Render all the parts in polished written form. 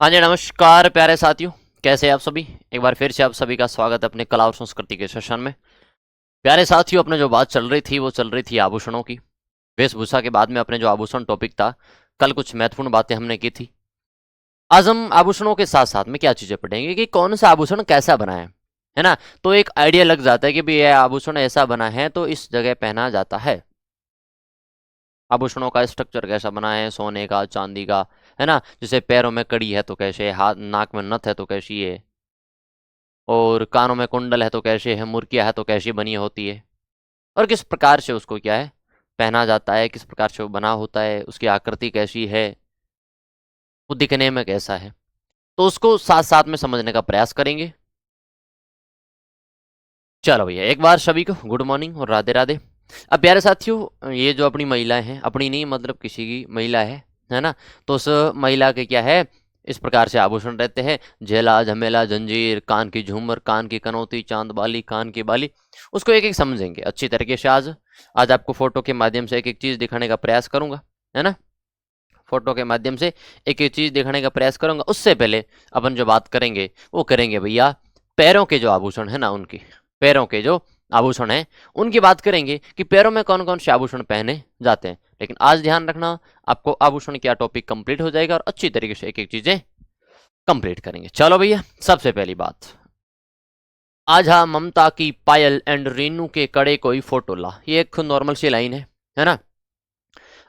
हाँ जी, नमस्कार प्यारे साथियों। कैसे हैं आप सभी। एक बार फिर से आप सभी का स्वागत है अपने कला और संस्कृति के सेशन में। प्यारे साथियों, अपने जो बात चल रही थी वो चल रही थी आभूषणों की। वेशभूषा के बाद में अपने जो आभूषण टॉपिक था, कल कुछ महत्वपूर्ण बातें हमने की थी। आज हम आभूषणों के साथ साथ में क्या चीजें पढ़ेंगे कि कौन सा आभूषण कैसा बना है ना। तो एक आइडिया लग जाता है कि भाई यह आभूषण ऐसा बना है तो इस जगह पहना जाता है। आभूषणों का स्ट्रक्चर कैसा बना है, सोने का, चांदी का, है ना। जैसे पैरों में कड़ी है तो कैसे, हाथ नाक में नथ है तो कैसी है, और कानों में कुंडल है तो कैसे है, मुर्किया है तो कैसी बनी होती है, और किस प्रकार से उसको क्या है पहना जाता है, किस प्रकार से वो बना होता है, उसकी आकृति कैसी है, वो दिखने में कैसा है। तो उसको साथ साथ में समझने का प्रयास करेंगे। चलो भैया, एक बार सभी को गुड मॉर्निंग और राधे राधे। अब प्यारे साथियों, ये जो अपनी महिलाएं हैं, अपनी नहीं मतलब किसी की महिला है ना। तो उस महिला के क्या है, इस प्रकार से आभूषण रहते हैं। झेला, झमेला, जंजीर, कान की झूमर, कान की कनौती, चांद बाली, कान की बाली। उसको एक एक समझेंगे अच्छी तरीके से। आज आज आपको फोटो के माध्यम से एक एक चीज दिखाने का प्रयास करूंगा, है ना। फोटो के माध्यम से एक एक चीज दिखाने का प्रयास करूंगा। उससे पहले अपन जो बात करेंगे वो करेंगे भैया पैरों के जो आभूषण है ना उनकी। पैरों के जो आभूषण है उनकी बात करेंगे कि पैरों में कौन कौन से आभूषण पहने जाते हैं। लेकिन आज ध्यान रखना, आपको आभूषण क्या टॉपिक कंप्लीट हो जाएगा और अच्छी तरीके से एक एक चीजें कंप्लीट करेंगे। चलो भैया, सबसे पहली बात, आज हाँ ममता की पायल एंड रीनू के कड़े कोई फोटो ला। ये एक नॉर्मल सी लाइन है ना।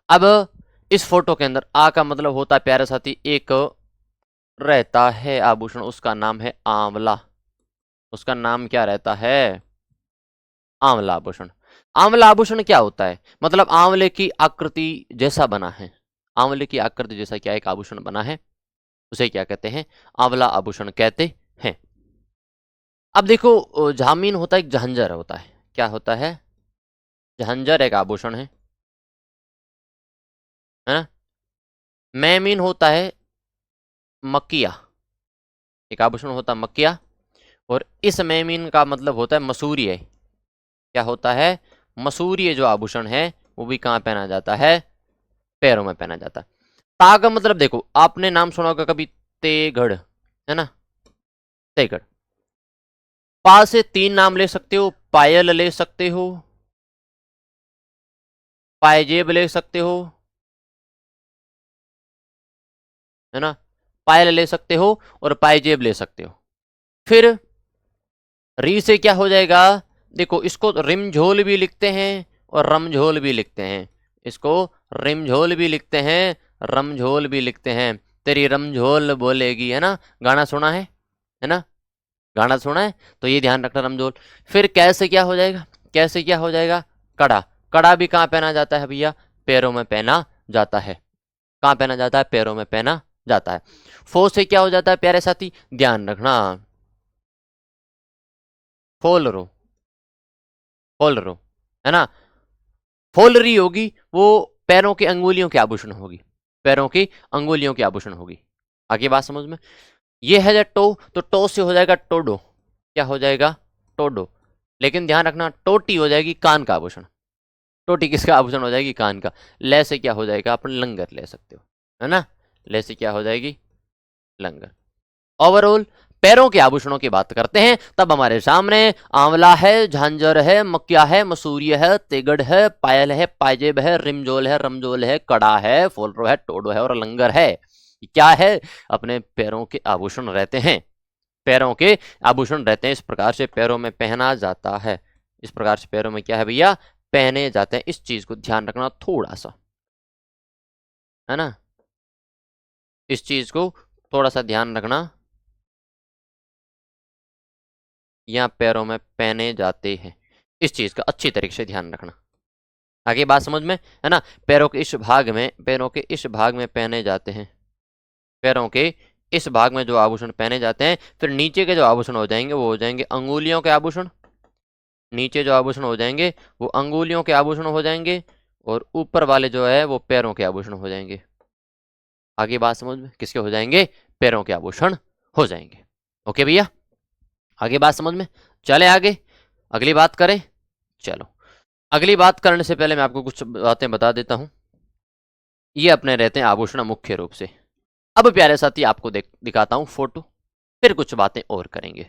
अब इस फोटो के अंदर आ का मतलब होता है प्यारे साथी एक रहता है आभूषण, उसका नाम है आंवला। उसका नाम क्या रहता है, आंवला आभूषण। आंवला आभूषण क्या होता है, मतलब आंवले की आकृति जैसा बना है। आंवले की आकृति जैसा क्या एक आभूषण बना है, उसे क्या कहते हैं, आंवला आभूषण कहते हैं। अब देखो, जामीन होता है, एक जहंजर होता है। क्या होता है, जहंजर एक आभूषण है ना। मैमीन होता है मकिया, एक आभूषण होता है मकिया। और इस मैमीन का मतलब होता है मसूरिय। क्या होता है, मसूरिय जो आभूषण है वो भी कहाँ पहना जाता है, पैरों में पहना जाता है। ता का मतलब देखो, आपने नाम सुना होगा कभी, तेगढ़, है ना, तेगढ़। पा से तीन नाम ले सकते हो, पायल ले सकते हो, पायजेब ले सकते हो, है ना। पायल ले सकते हो और पायजेब ले सकते हो। फिर री से क्या हो जाएगा, देखो इसको रिमझोल भी लिखते हैं और रमझोल भी लिखते हैं। इसको रिमझोल भी लिखते हैं, रमझोल भी लिखते हैं। तेरी रमझोल बोलेगी, है ना। गाना सुना है ना, गाना सुना है। तो ये ध्यान रखना, रमझोल। फिर कैसे क्या हो जाएगा, कैसे क्या हो जाएगा, कड़ा। कड़ा भी कहाँ पहना जाता है भैया, पैरों में पहना जाता है। कहाँ पहना जाता है, पैरों में पहना जाता है। फो से क्या हो जाता है प्यारे साथी, ध्यान रखना, फोलरो, फोलरो, है ना। फोलरी होगी वो पैरों के अंगुलियों के आभूषण होगी, पैरों की अंगुलियों के आभूषण होगी। आगे बात समझ में। ये है टो, तो टो से हो जाएगा टोडो। क्या हो जाएगा, टोडो। लेकिन ध्यान रखना, टोटी हो जाएगी कान का आभूषण। टोटी किसका आभूषण हो जाएगी, कान का। ले से क्या हो जाएगा, अपन लंगर ले सकते हो, है ना। ले से क्या हो जाएगी, लंगर। ओवरऑल पैरों के आभूषणों की बात करते हैं तब हमारे सामने आंवला है, झांझर है, मक्या है, मसूरिय है, तेगड़ है, पायल है, पायजेब है, रिमजोल है, रमजोल है, कड़ा है, फोलरो है, टोडो है और लंगर है। क्या है, अपने पैरों के आभूषण रहते हैं। पैरों के आभूषण रहते हैं, इस प्रकार से पैरों में पहना जाता है। इस प्रकार से पैरों में क्या है भैया, पहने जाते हैं। इस चीज को ध्यान रखना थोड़ा सा, है ना। इस चीज को थोड़ा सा ध्यान रखना, यहाँ पैरों में पहने जाते हैं। इस चीज का अच्छी तरीके से ध्यान रखना। आगे बात समझ में, है ना। पैरों के इस भाग में, पैरों के इस भाग में पहने जाते हैं। पैरों के इस भाग में जो आभूषण पहने जाते हैं, फिर नीचे के जो आभूषण हो जाएंगे वो हो जाएंगे अंगुलियों के आभूषण। नीचे जो आभूषण हो जाएंगे वो अंगुलियों के आभूषण हो जाएंगे, और ऊपर वाले जो है वो पैरों के आभूषण हो जाएंगे। आगे बात समझ में, किसके हो जाएंगे, पैरों के आभूषण हो जाएंगे। ओके भैया, आगे बात समझ में। चले आगे, अगली बात करें। चलो, अगली बात करने से पहले मैं आपको कुछ बातें बता देता हूं। ये अपने रहते हैं आभूषण मुख्य रूप से। अब प्यारे साथी आपको दिखाता हूं फोटो, फिर कुछ बातें और करेंगे।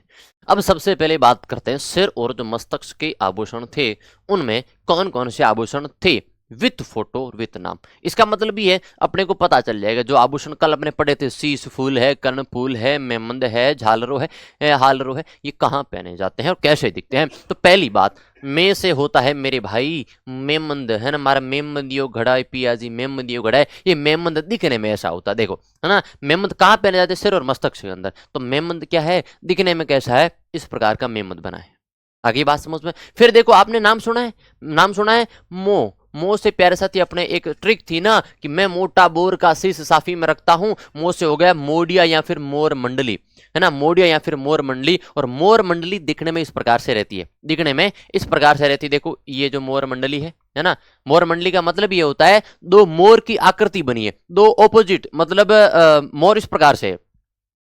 अब सबसे पहले बात करते हैं सिर और जो मस्तक के आभूषण थे उनमें कौन कौन से आभूषण थे, विथ फोटो और विथ नाम। इसका मतलब भी है अपने को पता चल जाएगा जो आभूषण कल अपने पढ़े थे, शीश फूल है, कर्ण फूल है, मेमंद है, झालरो है, हालरो है, ये कहाँ पहने जाते हैं और कैसे दिखते हैं। तो पहली बात, में से होता है मेरे भाई मेमंद, है ना, हमारा मेमंदियो घड़ा है पियाजी, मेमंदियो घड़ा है, ये मेमंद दिखने में ऐसा होता है, देखो है ना। मेमंद कहाँ पहने जाते हैं, सिर और मस्तक के अंदर। तो मेमंद क्या है, दिखने में कैसा है, इस प्रकार का मेमंद बना है। आगे बात समझ में। फिर देखो आपने नाम सुना है, नाम सुना है मो। मो से प्यारे साथी अपने एक ट्रिक थी ना कि मैं मोटा बोर का शीश साफी में रखता हूं, मो से हो गया मोडिया या फिर मोर मंडली, है ना, मोडिया या फिर मोर मंडली। और मोर मंडली दिखने में इस प्रकार से रहती है, दिखने में इस प्रकार से रहती है। देखो ये जो मोर मंडली है ना, मोर मंडली का मतलब ये होता है दो मोर की आकृति बनी है, दो ऑपोजिट, मतलब मोर इस प्रकार से,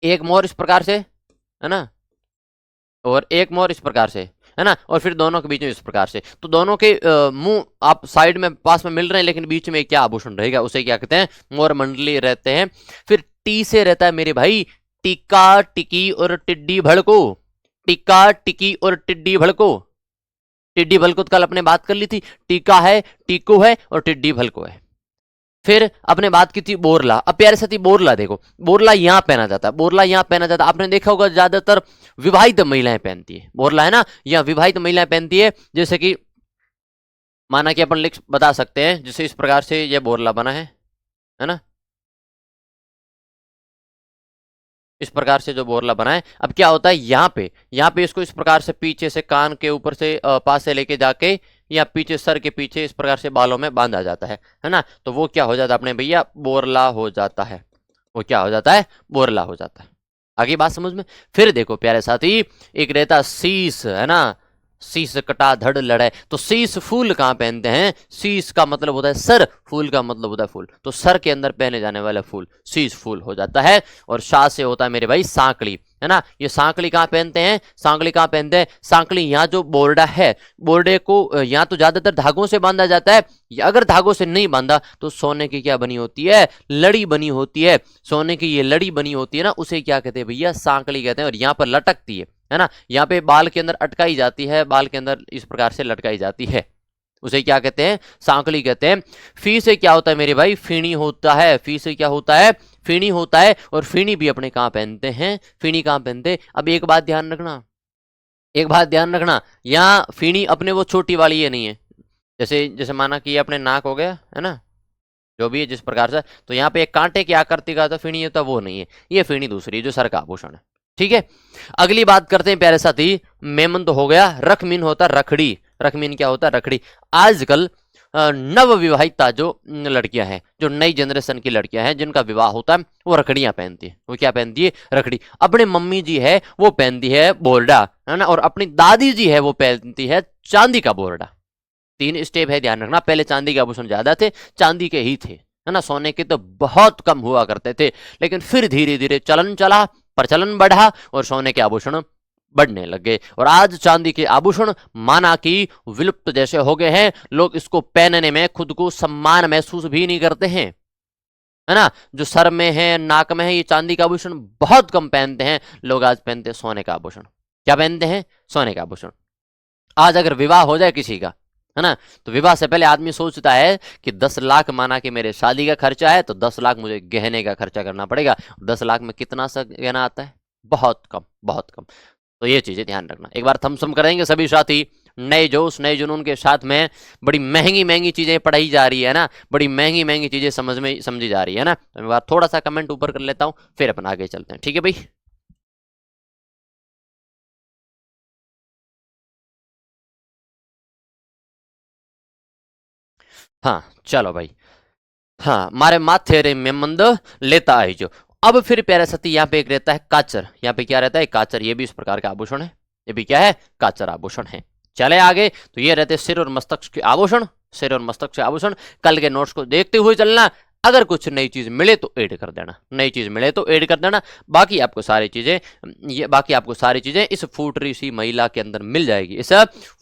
एक मोर इस प्रकार से, है ना, और एक मोर इस प्रकार से, है ना, और फिर दोनों के बीच में इस प्रकार से। तो दोनों के मुंह आप साइड में पास में मिल रहे हैं, लेकिन बीच में क्या आभूषण रहेगा, उसे क्या कहते हैं, मोर मंडली रहते हैं। फिर टी से रहता है मेरे भाई टिक्का टिकी और टिड्डी भड़को, टिक्का टिकी और टिड्डी भड़को। टिड्डी भड़को तो कल अपने बात कर ली थी, टीका है, टीको है और टिड्डी भड़को है। फिर अपने बात की थी बोरला। अब प्यारे साथी बोरला देखो, बोरला यहां पहना जाता है, बोरला यहां पहना जाता है। आपने देखा होगा ज्यादातर विवाहित महिलाएं पहनती है बोरला, है ना, या विवाहित महिलाएं पहनती है। जैसे कि माना कि अपन लिख बता सकते हैं, जैसे इस प्रकार से यह बोरला बना है ना, इस प्रकार से जो बोरला बना है। अब क्या होता है यहाँ पे इसको इस प्रकार से पीछे से कान के ऊपर से पास से लेके जाके या पीछे सर के पीछे इस प्रकार से बालों में बांधा जाता है ना। तो वो क्या हो जाता है अपने भैया, बोरला हो जाता है, वो क्या हो जाता है, बोरला हो जाता है। आगे बात समझ में। फिर देखो प्यारे साथी, एक रहता शीश, है ना, शीश कटा धड़ लड़े। तो शीश फूल कहाँ पहनते हैं, शीश का मतलब होता है सर, फूल का मतलब होता है फूल, तो सर के अंदर पहने जाने वाला फूल शीश फूल हो जाता है। और शाह से होता है मेरे भाई सांकली, है ना। ये सांकली कहाँ पहनते हैं, सांकली कहाँ पहनते हैं, सांकली यहाँ जो बोर्डा है, बोर्डे को यहाँ तो ज्यादातर धागों से बांधा जाता है, अगर धागों से नहीं बांधा तो सोने की क्या बनी होती है, लड़ी बनी होती है। सोने की ये लड़ी बनी होती है ना, उसे क्या कहते हैं भैया, सांकली कहते हैं। और यहाँ पर लटकती है ना, यहाँ पे बाल के अंदर अटकाई जाती है, बाल के अंदर इस प्रकार से लटकाई जाती है, उसे क्या कहते हैं, सांकली कहते हैं। फी से क्या होता है मेरे भाई, फीणी होता है। फी से क्या होता है, फीणी होता है। और फीणी भी अपने कहाँ पहनते हैं, फीणी कहाँ पहनते हैं। अब एक बात ध्यान रखना, एक बात ध्यान रखना, यहाँ फीणी अपने वो छोटी वाली ये नहीं है, जैसे जैसे माना कि ये अपने नाक हो गया, है ना, जो भी है जिस प्रकार से, तो यहाँ पे एक कांटे की आकृति का तो फीणी होता वो नहीं है, ये फीणी दूसरी है जो सर का आभूषण है। ठीक है, अगली बात करते हैं प्यारे साथी, मेमन तो हो गया, रखमीन होता रखड़ी। रखमीन क्या होता, रखड़ी। आजकल नव विवाहिता जो लड़कियां हैं, जो नई जनरेशन की लड़कियां हैं, जिनका विवाह होता है, वो रखड़ियां पहनती है। वो क्या पहनती है, रखड़ी। अपने मम्मी जी है वो पहनती है बोरडा, है ना, और अपनी दादी जी है वो पहनती है चांदी का बोरडा। तीन स्टेप है, ध्यान रखना। पहले चांदी के आभूषण ज्यादा थे, चांदी के ही थे, है ना, सोने के तो बहुत कम हुआ करते थे। लेकिन फिर धीरे धीरे चलन चला, प्रचलन बढ़ा और सोने के आभूषण बढ़ने लगे। और आज चांदी के आभूषण माना कि विलुप्त जैसे हो गए हैं, लोग इसको पहनने में खुद को सम्मान महसूस भी नहीं करते हैं, है ना। जो सर में है, नाक में है, ये चांदी का आभूषण बहुत कम पहनते हैं लोग। आज पहनते हैं सोने का आभूषण। क्या पहनते हैं, सोने का आभूषण। आज अगर विवाह हो जाए किसी का, है ना, तो विवाह से पहले आदमी सोचता है कि 10 लाख माना कि मेरे शादी का खर्चा है, तो 10 लाख मुझे गहने का खर्चा करना पड़ेगा। 10 लाख में कितना सा गहना आता है, बहुत कम, बहुत कम। तो ये चीजें ध्यान रखना। एक बार थम्सअप करेंगे सभी साथी, नए जोश नए जुनून के साथ में। बड़ी महंगी महंगी चीजें पढ़ाई जा रही है ना, बड़ी महंगी महंगी चीजें समझी जा रही है ना। तो एक बार थोड़ा सा कमेंट ऊपर कर लेता हूँ, फिर अपन आगे चलते हैं, ठीक है भाई। हाँ चलो भाई, हाँ, मारे माथे रे में मंद लेता आई जो। अब फिर प्यारे सती यहाँ पे एक रहता है काचर। यहाँ पे क्या रहता है, काचर। ये भी इस प्रकार का आभूषण है, ये भी क्या है, काचर आभूषण है। चले आगे, तो ये रहते सिर और मस्तक के आभूषण, सिर और मस्तक से आभूषण। कल के नोट्स को देखते हुए चलना। अगर कुछ नई चीज मिले तो ऐड कर देना, नई चीज मिले तो ऐड कर देना। बाकी आपको सारी चीजें, ये बाकी आपको सारी चीजें इस फूटरी सी महिला के अंदर मिल जाएगी, इस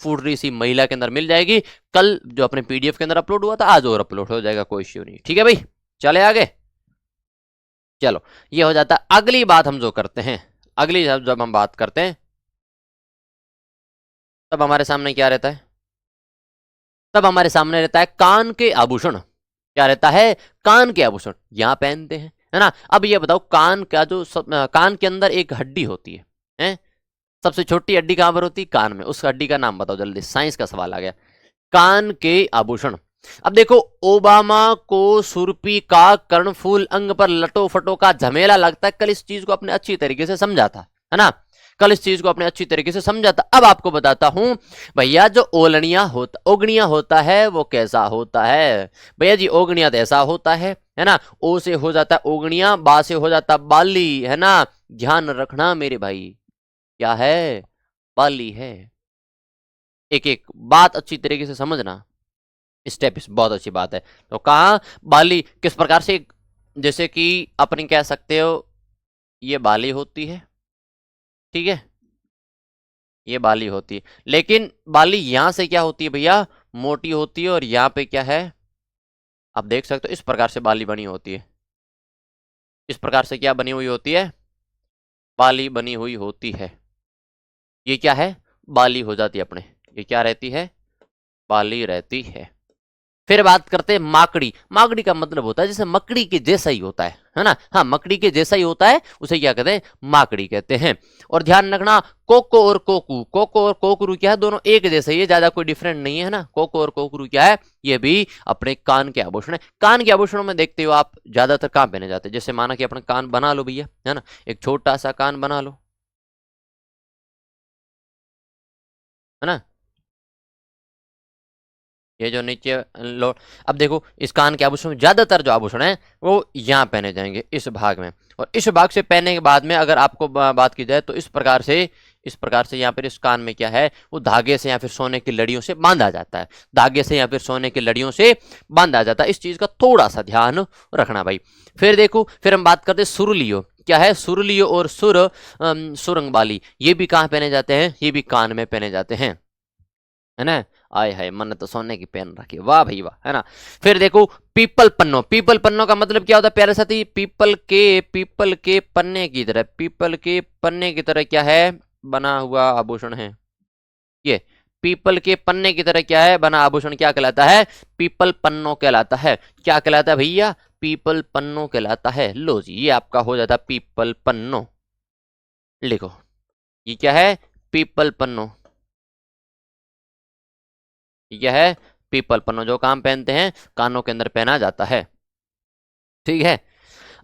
फूटरी सी महिला के अंदर मिल जाएगी। कल जो अपने पीडीएफ के अंदर अपलोड हुआ था, आज और अपलोड हो जाएगा, कोई इश्यू नहीं। ठीक है भाई, चले आगे। चलो ये हो जाता है। अगली बात हम जो करते हैं, अगली जब हम बात करते हैं तब हमारे सामने क्या रहता है, तब हमारे सामने रहता है कान के आभूषण। क्या रहता है, कान के आभूषण यहां पहनते हैं, है ना। अब ये बताओ कान का जो कान के अंदर एक हड्डी होती है? सबसे छोटी हड्डी कहां पर होती है, कान में। उस हड्डी का नाम बताओ जल्दी, साइंस का सवाल आ गया। कान के आभूषण। अब देखो ओबामा को सुरपी का कर्णफूल अंग पर लटो फटो का झमेला लगता है, कल इस चीज को अपने अच्छी तरीके से समझा था, है ना। कल इस चीज को अपने अच्छी तरीके से समझा था। अब आपको बताता हूं भैया, जो ओगणिया होता है वो कैसा होता है भैया जी। ओगणिया तो ऐसा होता है ना। ओ से हो जाता है ओगणिया, बा से हो जाता बाली, है ना। ध्यान रखना मेरे भाई, क्या है, बाली है। एक एक बात अच्छी तरीके से समझना, स्टेप बहुत अच्छी बात है। तो कहा बाली किस प्रकार से, जैसे कि अपन कह सकते हो ये बाली होती है, ठीक है, ये बाली होती है। लेकिन बाली यहां से क्या होती है भैया, मोटी होती है, और यहां पे क्या है, आप देख सकते हो इस प्रकार से बाली बनी होती है। इस प्रकार से क्या बनी हुई होती है, बाली बनी हुई होती है। ये क्या है, बाली हो जाती है अपने। ये क्या रहती है, बाली रहती है। फिर बात करते हैं माकड़ी। माकड़ी का मतलब होता है जैसे मकड़ी के जैसा ही होता है ना। हाँ, मकड़ी के जैसा ही होता है, उसे क्या कहते हैं, माकड़ी कहते हैं। और ध्यान रखना, कोको और कोकू, कोको और कोकरू क्या है, दोनों एक जैसे ही है, ज्यादा कोई डिफरेंट नहीं है ना। कोको और कोकरू क्या है, ये भी अपने कान के आभूषण है। कान के आभूषणों में देखते हो आप ज्यादातर कहां पहने जाते हैं, जैसे माना कि अपने कान बना लो भैया, है ना, एक छोटा सा कान बना लो, है ना। ये जो नीचे लो, अब देखो इस कान के आभूषण में ज्यादातर जो आभूषण है वो यहाँ पहने जाएंगे, इस भाग में। और इस भाग से पहनने के बाद में अगर आपको बात की जाए तो इस प्रकार से यहाँ पर इस कान में क्या है, वो धागे से या फिर सोने की लड़ियों से बांधा जाता है। धागे से या फिर सोने की लड़ियों से बांधा जाता है। इस चीज का थोड़ा सा ध्यान रखना भाई। फिर देखो, फिर हम बात करते हैं सुरलियो। क्या है, सुरलियो और सुरंग बाली, ये भी कहाँ पहने जाते हैं, ये भी कान में पहने जाते हैं, है ना। आय हाय, मन तो सोने की पेन रखी, वाह भाई वाह, है ना। फिर देखो पीपल पन्नो। पीपल पन्नो का मतलब क्या होता है प्यारे साथी, पीपल के पन्ने की तरह, पीपल के पन्ने की तरह क्या है, बना हुआ आभूषण है ये। पीपल के पन्ने की तरह क्या है, बना आभूषण क्या कहलाता है, पीपल पन्नो कहलाता है। क्या कहलाता है भैया, पीपल पन्नो कहलाता है। लो जी, ये आपका हो जाता है पीपल पन्नो। लिखो, ये क्या है, पीपल पन्नो। यह है पीपल पन्नो, जो काम पहनते हैं कानों के अंदर पहना जाता है, ठीक है।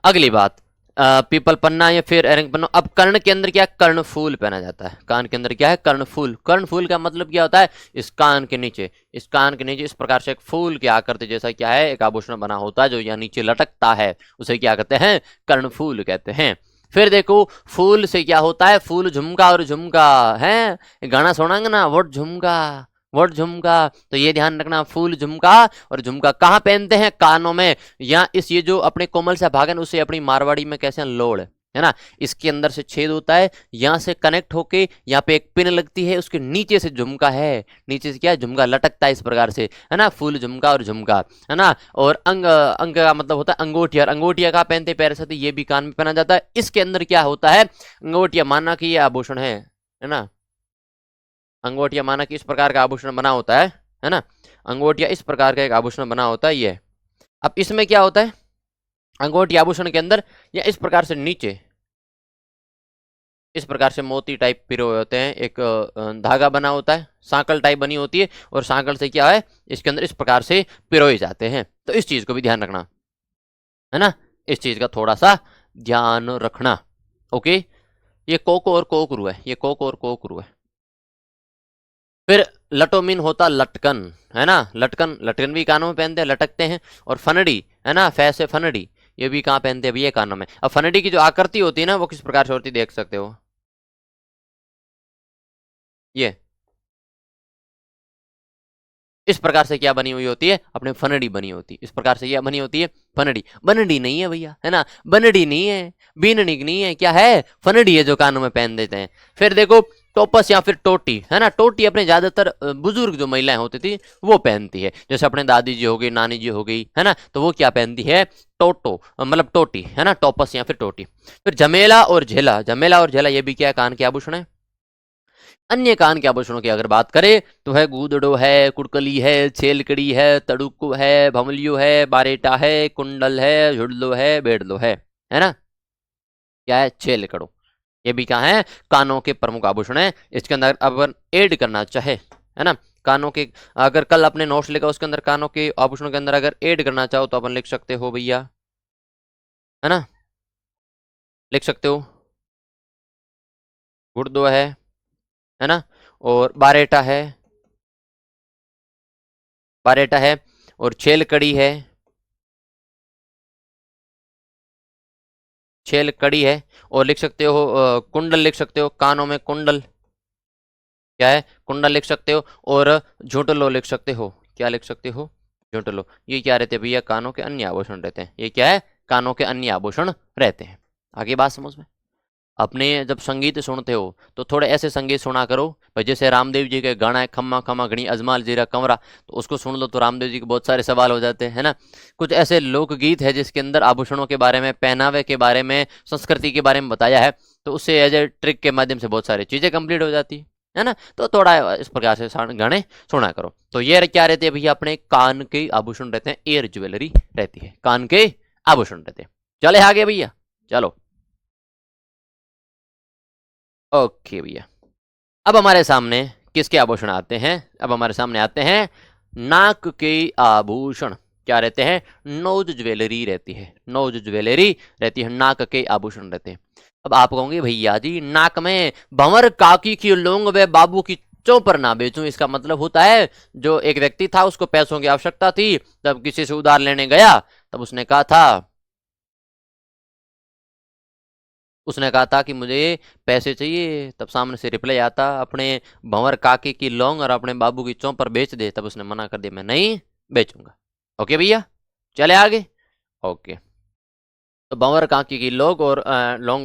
अगली बात, पीपल पन्ना या फिर एरंग पन्नो। अब कर्ण के अंदर क्या, कर्णफूल पहना जाता है। कान के अंदर क्या है, कर्णफूल। कर्णफूल का मतलब क्या होता है, इस कान के नीचे, इस कान के नीचे इस प्रकार से एक फूल के आकृति जैसा क्या है, एक आभूषण बना होता है जो यहाँ नीचे लटकता है, उसे क्या कहते हैं, कर्णफूल कहते हैं। फिर देखो फूल से क्या होता है, फूल झुमका, और झुमका है गाना सुनांगे ना, वोट झुमका, वोट झुमका। तो ये ध्यान रखना, फूल झुमका, और झुमका कहाँ पहनते हैं, कानों में। या इस ये जो अपने कोमल सा भाग है उसे अपनी मारवाड़ी में कैसे, लोड़, है ना। इसके अंदर से छेद होता है, यहाँ से कनेक्ट होके यहाँ पे एक पिन लगती है, उसके नीचे से झुमका है, नीचे से क्या है, झुमका लटकता है इस प्रकार से, है ना। फूल झुमका और झुमका, है ना। और अंग, अंग का मतलब होता है अंगूठिया। अंगूठिया कहाँ पहनते हैं प्यारे साथी, ये भी कान में पहना जाता है। इसके अंदर क्या होता है, अंगूठिया, माना कि ये आभूषण है ना। अंगूठिया माना कि इस प्रकार का आभूषण बना होता है ना। अंगूठिया इस प्रकार का एक आभूषण बना होता है ये। अब इसमें क्या होता है, अंगूठी आभूषण के अंदर या इस प्रकार से नीचे इस प्रकार से मोती टाइप पिरोए हुए होते हैं, एक धागा बना होता है, सांकल टाइप बनी होती है, और सांकल से क्या है, इसके अंदर इस प्रकार से पिरोए जाते हैं। तो इस चीज को भी ध्यान रखना, है ना, इस चीज का थोड़ा सा ध्यान रखना। ओके, ये कोको और कोकरू है, ये कोको और कोकरू है। फिर लटोमिन होता लटकन, है ना। लटकन, लटकन भी कानों में पहनते हैं, लटकते हैं। और फनड़ी, है ना, फैसे फनड़ी, ये भी कहाँ पहनते हैं भैया, कानों में। अब फनड़ी की जो आकृति होती है ना, वो किस प्रकार से होती है, देख सकते हो ये इस प्रकार से क्या बनी हुई होती है, अपने फनड़ी बनी होती है। इस प्रकार से यह बनी होती है फनड़ी। बनड़ी नहीं है भैया, है ना, बनड़ी नहीं है, बीननी नहीं है, क्या है, फनड़ी है जो कानों में पहन देते हैं। फिर देखो टोपस या फिर टोटी, है ना। टोटी अपने ज्यादातर बुजुर्ग जो महिलाएं होती थी वो पहनती है, जैसे अपने दादी जी हो गई, नानी जी हो गई, है ना, तो वो क्या पहनती है, टोटो मतलब टोटी, है ना, टोपस या फिर टोटी। फिर झमेला और झेला, झमेला और झेला ये भी क्या है, कान के आभूषण है। अन्य कान के आभूषणों की अगर बात करें तो है गूदड़ो है, कुड़कली है, छेलकड़ी है, तड़ुक्कू है, भमलियो है, बारेटा है, कुंडल है, झुड़लो है, बेड़लो है ना। क्या है, छेलकड़ो। ये भी क्या है, कानों के प्रमुख आभूषण है। इसके अंदर अपन ऐड करना चाहे, है ना, कानों के, अगर कल अपने नोट्स लेकर उसके अंदर कानों के आभूषणों के अंदर अगर ऐड करना चाहो तो अपन लिख सकते हो भैया, है ना, लिख सकते हो गुड़दो है ना, और बारेटा है, बारेटा है, और छेलकड़ी है, छेलकड़ी है, और लिख सकते हो कुंडल लिख सकते हो, कानों में कुंडल, क्या है, कुंडल लिख सकते हो, और झुंटलो लिख सकते हो। क्या लिख सकते हो, झुंटलो। ये क्या रहते हैं भैया, कानों के अन्य आभूषण रहते हैं। ये क्या है, कानों के अन्य आभूषण रहते हैं। आगे बात समझ में। अपने जब संगीत सुनते हो तो थोड़े ऐसे संगीत सुना करो भाई, जैसे रामदेव जी के गाना है, खम्मा खम्मा घड़ी अजमाल जीरा कंवरा, तो उसको सुन लो तो रामदेव जी के बहुत सारे सवाल हो जाते हैं, है ना। कुछ ऐसे लोकगीत है जिसके अंदर आभूषणों के बारे में, पहनावे के बारे में, संस्कृति के बारे में बताया है, तो उससे एज ए ट्रिक के माध्यम से बहुत सारी चीजें कंप्लीट हो जाती है ना। तो थोड़ा इस प्रकार से गाने सुना करो। तो ये क्या रहते हैं भैया, अपने कान के आभूषण रहते हैं, एयर ज्वेलरी रहती है, कान के आभूषण रहते हैं। चले आगे भैया, चलो। ओके भैया, अब हमारे सामने किसके आभूषण आते हैं, अब हमारे सामने आते हैं नाक के आभूषण। क्या रहते हैं, नोज ज्वेलरी रहती है, नोज ज्वेलरी रहती है, नाक के आभूषण रहते हैं। अब आप कहोगे भैया जी नाक में भंवर काकी की लौंग व बाबू की चौपर ना बेचूं, इसका मतलब होता है जो एक व्यक्ति था उसको पैसों की आवश्यकता थी, तब किसी से उधार लेने गया, तब उसने कहा था कि मुझे पैसे चाहिए, तब सामने से रिप्लाई आता अपने भंवर काकी की लौंग और अपने बाबू की चौपर बेच दे, तब उसने मना कर दिया, मैं नहीं बेचूंगा। ओके भैया, चले आगे। ओके, तो भंवर काकी की लौंग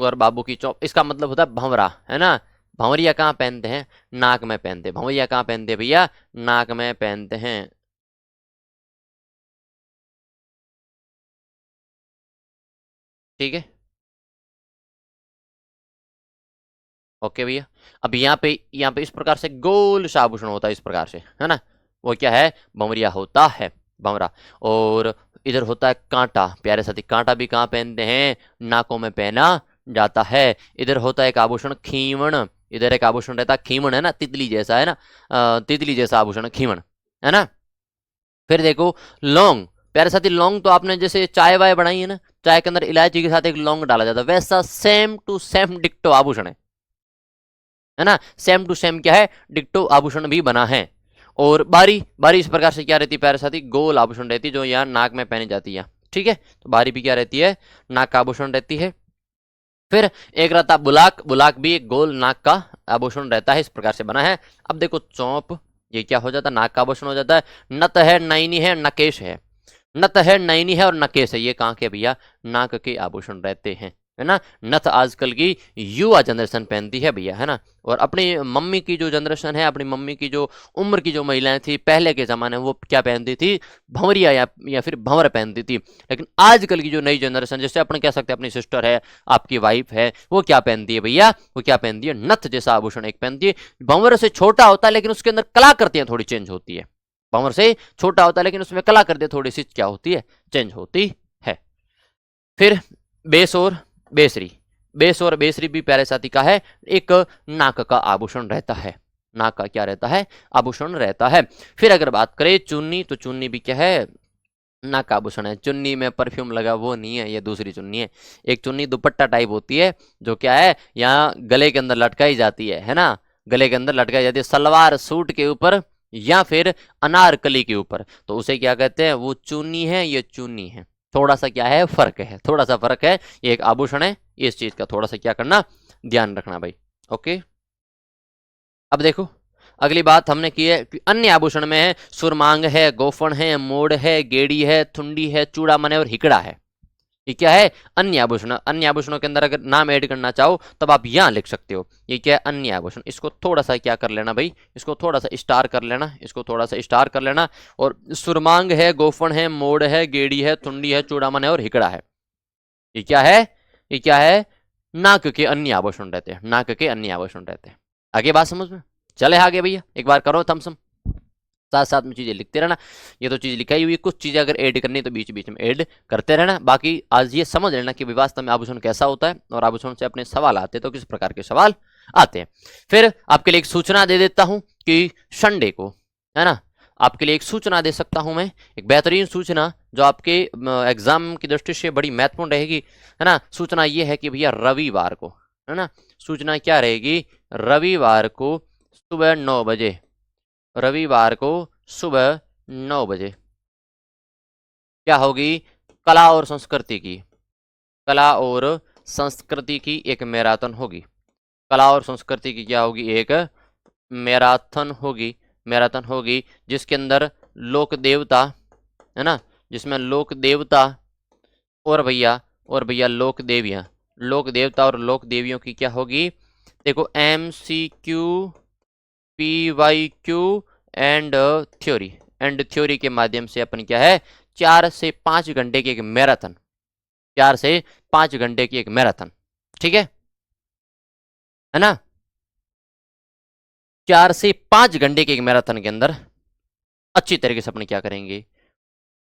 और बाबू की चौप, इसका मतलब होता है भंवरा, है ना। भंवरिया कहाँ पहनते हैं, नाक में पहनते हैं। भंवरिया कहाँ पहनते हैं भैया, नाक में पहनते हैं। ठीक है, ओके भैया। अब यहाँ पे इस प्रकार से गोल सा आभूषण होता है, इस प्रकार से, है ना, वो क्या है, भंवरिया होता है, भंवरा। और इधर होता है कांटा, प्यारे साथी, कांटा भी कहाँ पहनते हैं, नाकों में पहना जाता है। इधर होता है एक आभूषण खीवण, इधर एक आभूषण रहता है खीवण, है ना, तितली जैसा, है ना, तितली जैसा आभूषण खीवण, है ना। फिर देखो लौंग, प्यारे साथी, लौंग तो आपने जैसे चाय वाय बनाई है ना, चाय के अंदर इलायची के साथ एक लौंग डाला जाता है, वैसा सेम टू सेम डिक्टो आभूषण है ना, सेम टू सेम क्या है, डिक्टो आभूषण भी बना है। और बारी बारी इस प्रकार से क्या रहती है प्यारे साथी, गोल आभूषण रहती है जो यहाँ नाक में पहनी जाती है। ठीक है, तो बारी भी क्या रहती है, नाक का आभूषण रहती है। फिर एक रहता बुलाक, बुलाक भी एक गोल नाक का आभूषण रहता है, इस प्रकार से बना है। अब देखो चौप, ये क्या हो जाता है, नाक का आभूषण हो जाता है। नत है, नैनी है, नकेश है, नत है, नैनी है और नकेश है, ये कहाँ के भैया, नाक के आभूषण रहते हैं, है ना। नथ आजकल की युवा जनरेशन पहनती है भैया, है ना। और अपनी मम्मी की जो जनरेशन है, अपनी मम्मी की जो उम्र की जो महिलाएं थी पहले के जमाने में, वो क्या पहनती थी, भंवरिया या फिर भंवर पहनती थी। लेकिन आजकल की जो नई जनरेशन, जैसे अपन कह सकते हैं अपनी सिस्टर है, आपकी वाइफ है, वो क्या पहनती है भैया, वो क्या पहनती है, नथ जैसा आभूषण एक पहनती है। भंवर से छोटा होता है लेकिन उसके अंदर कलाकृतियां थोड़ी चेंज होती है। भंवर से छोटा होता है लेकिन उसमें कलाकृतियां थोड़ी सी क्या होती है, चेंज होती है। फिर बेस और बेसरी, बेस और बेसरी भी प्यारे साथी का है, एक नाक का आभूषण रहता है, नाक का क्या रहता है, आभूषण रहता है। फिर अगर बात करें चुन्नी, तो चुन्नी भी क्या है, नाक का आभूषण है। चुन्नी में परफ्यूम लगा वो नहीं है, ये दूसरी चुन्नी है। एक चुन्नी दुपट्टा टाइप होती है जो क्या है, यहाँ गले के अंदर लटकाई जाती है ना, गले के अंदर लटकाई जाती है सलवार सूट के ऊपर या फिर अनारकली के ऊपर, तो उसे क्या कहते हैं, वो चुन्नी है, ये चुन्नी है। थोड़ा सा क्या है, फर्क है, थोड़ा सा फर्क है, ये एक आभूषण है, इस चीज का थोड़ा सा क्या करना, ध्यान रखना भाई। ओके, अब देखो अगली बात हमने की है कि अन्य आभूषण में है सुरमांग है, गोफन है, मोड़ है, गेड़ी है, थुंडी है, चूड़ामन है और हिकड़ा है। ये क्या है, अन्य आभूषण। अन्य आभूषणों के अंदर अगर नाम ऐड करना चाहो तब आप यहां लिख सकते हो। ये क्या है, अन्य आभूषण। इसको थोड़ा सा क्या कर लेना भाई, इसको थोड़ा सा स्टार कर लेना, इसको थोड़ा सा स्टार कर लेना। और सुरमांग है, गोफन है, मोड़ है, गेड़ी है, थुंडी है, चूड़ामन है और हिकड़ा है। ये क्या है, ये क्या है, नाक के अन्य आभूषण रहते हैं, नाक के अन्य आभूषण रहते हैं। आगे बात समझ में, चले आगे भैया, एक बार करो थम्स अप, साथ साथ में चीजें लिखते रहना। ये तो चीज लिखाई हुई है, कुछ चीजें अगर ऐड करनी है तो बीच बीच में ऐड करते रहना। बाकी आज ये समझ लेना कि वास्तव में आभूषण कैसा होता है और आभूषण से अपने सवाल आते हैं तो किस प्रकार के सवाल आते हैं। फिर आपके लिए एक सूचना दे देता हूं कि संडे को, है ना, आपके लिए एक सूचना दे सकता हूं मैं, एक बेहतरीन सूचना जो आपके एग्जाम की दृष्टि से बड़ी महत्वपूर्ण रहेगी, है ना। सूचना ये है कि भैया रविवार को, है ना, सूचना क्या रहेगी, रविवार को सुबह 9 बजे, रविवार को सुबह 9 बजे क्या होगी, कला और संस्कृति की, कला और संस्कृति की एक मैराथन होगी। कला और संस्कृति की क्या होगी, एक मैराथन होगी, मैराथन होगी जिसके अंदर लोक देवता, है ना, जिसमें लोक देवता और भैया लोक देवियां, लोक देवता और लोक देवियों की क्या होगी, देखो MCQ PYQ एंड थ्योरी के माध्यम से अपन क्या है 4 से 5 घंटे की एक मैराथन, 4 से 5 घंटे की एक मैराथन, ठीक है ना। 4 से 5 घंटे की एक मैराथन के अंदर अच्छी तरीके से अपन क्या करेंगे,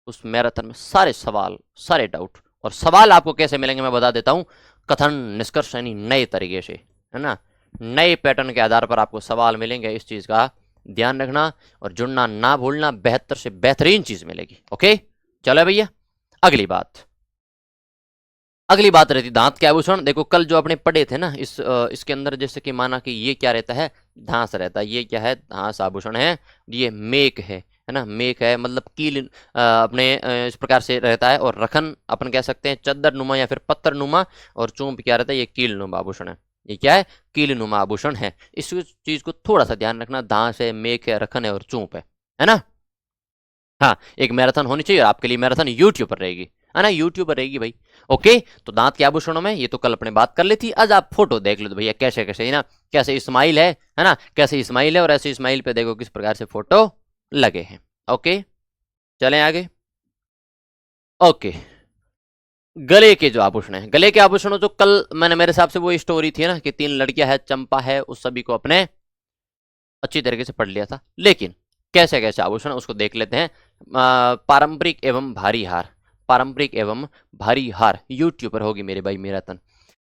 उस मैराथन में सारे सवाल, सारे डाउट, और सवाल आपको कैसे मिलेंगे मैं बता देता हूं, कथन निष्कर्ष यानी नए तरीके से, है ना, नए पैटर्न के आधार पर आपको सवाल मिलेंगे। इस चीज का ध्यान रखना और जुड़ना ना भूलना, बेहतर से बेहतरीन चीज मिलेगी। ओके, चलो भैया अगली बात, अगली बात रहती दांत के आभूषण। देखो कल जो अपने पढ़े थे ना, इसके अंदर जैसे कि माना कि ये क्या रहता है, धांस रहता है, ये क्या है, धांस आभूषण है, ये मेक है ना, मेक है मतलब कील, अपने इस प्रकार से रहता है। और रखन अपन कह सकते हैं चद्दर नुमा या फिर पत्थर नुमा, और चूंप क्या रहता है, ये कील नुमा आभूषण है। ये क्या है, कील नुमा आभूषण है। इस चीज को थोड़ा सा ध्यान रखना, धांस है, मेक है, रखन है और चूंप है ना। हाँ, एक मैराथन होनी चाहिए और आपके लिए मैराथन यूट्यूब पर रहेगी, है ना, यूट्यूब पर रहेगी भाई। ओके, तो दांत के आभूषणों में ये तो कल अपने बात कर ली थी। आज आप फोटो देख लो तो भैया कैसे कैसे, है ना, कैसे इस्माइल है ना, कैसे इस्माइल है, और ऐसे इस्माइल पे देखो किस प्रकार से फोटो लगे हैं। ओके, चलें आगे। ओके, गले के जो आभूषण है, गले के आभूषणों जो कल मैंने, मेरे हिसाब से वो स्टोरी थी ना कि 3 लड़कियां है, चंपा है, उस सभी को अपने अच्छी तरीके से पढ़ लिया था। लेकिन कैसे कैसे आभूषण उसको देख लेते हैं। पारंपरिक एवं भारी हार, पारंपरिक एवं भारी हार यूट्यूब पर होगी मेरे भाई मैराथन।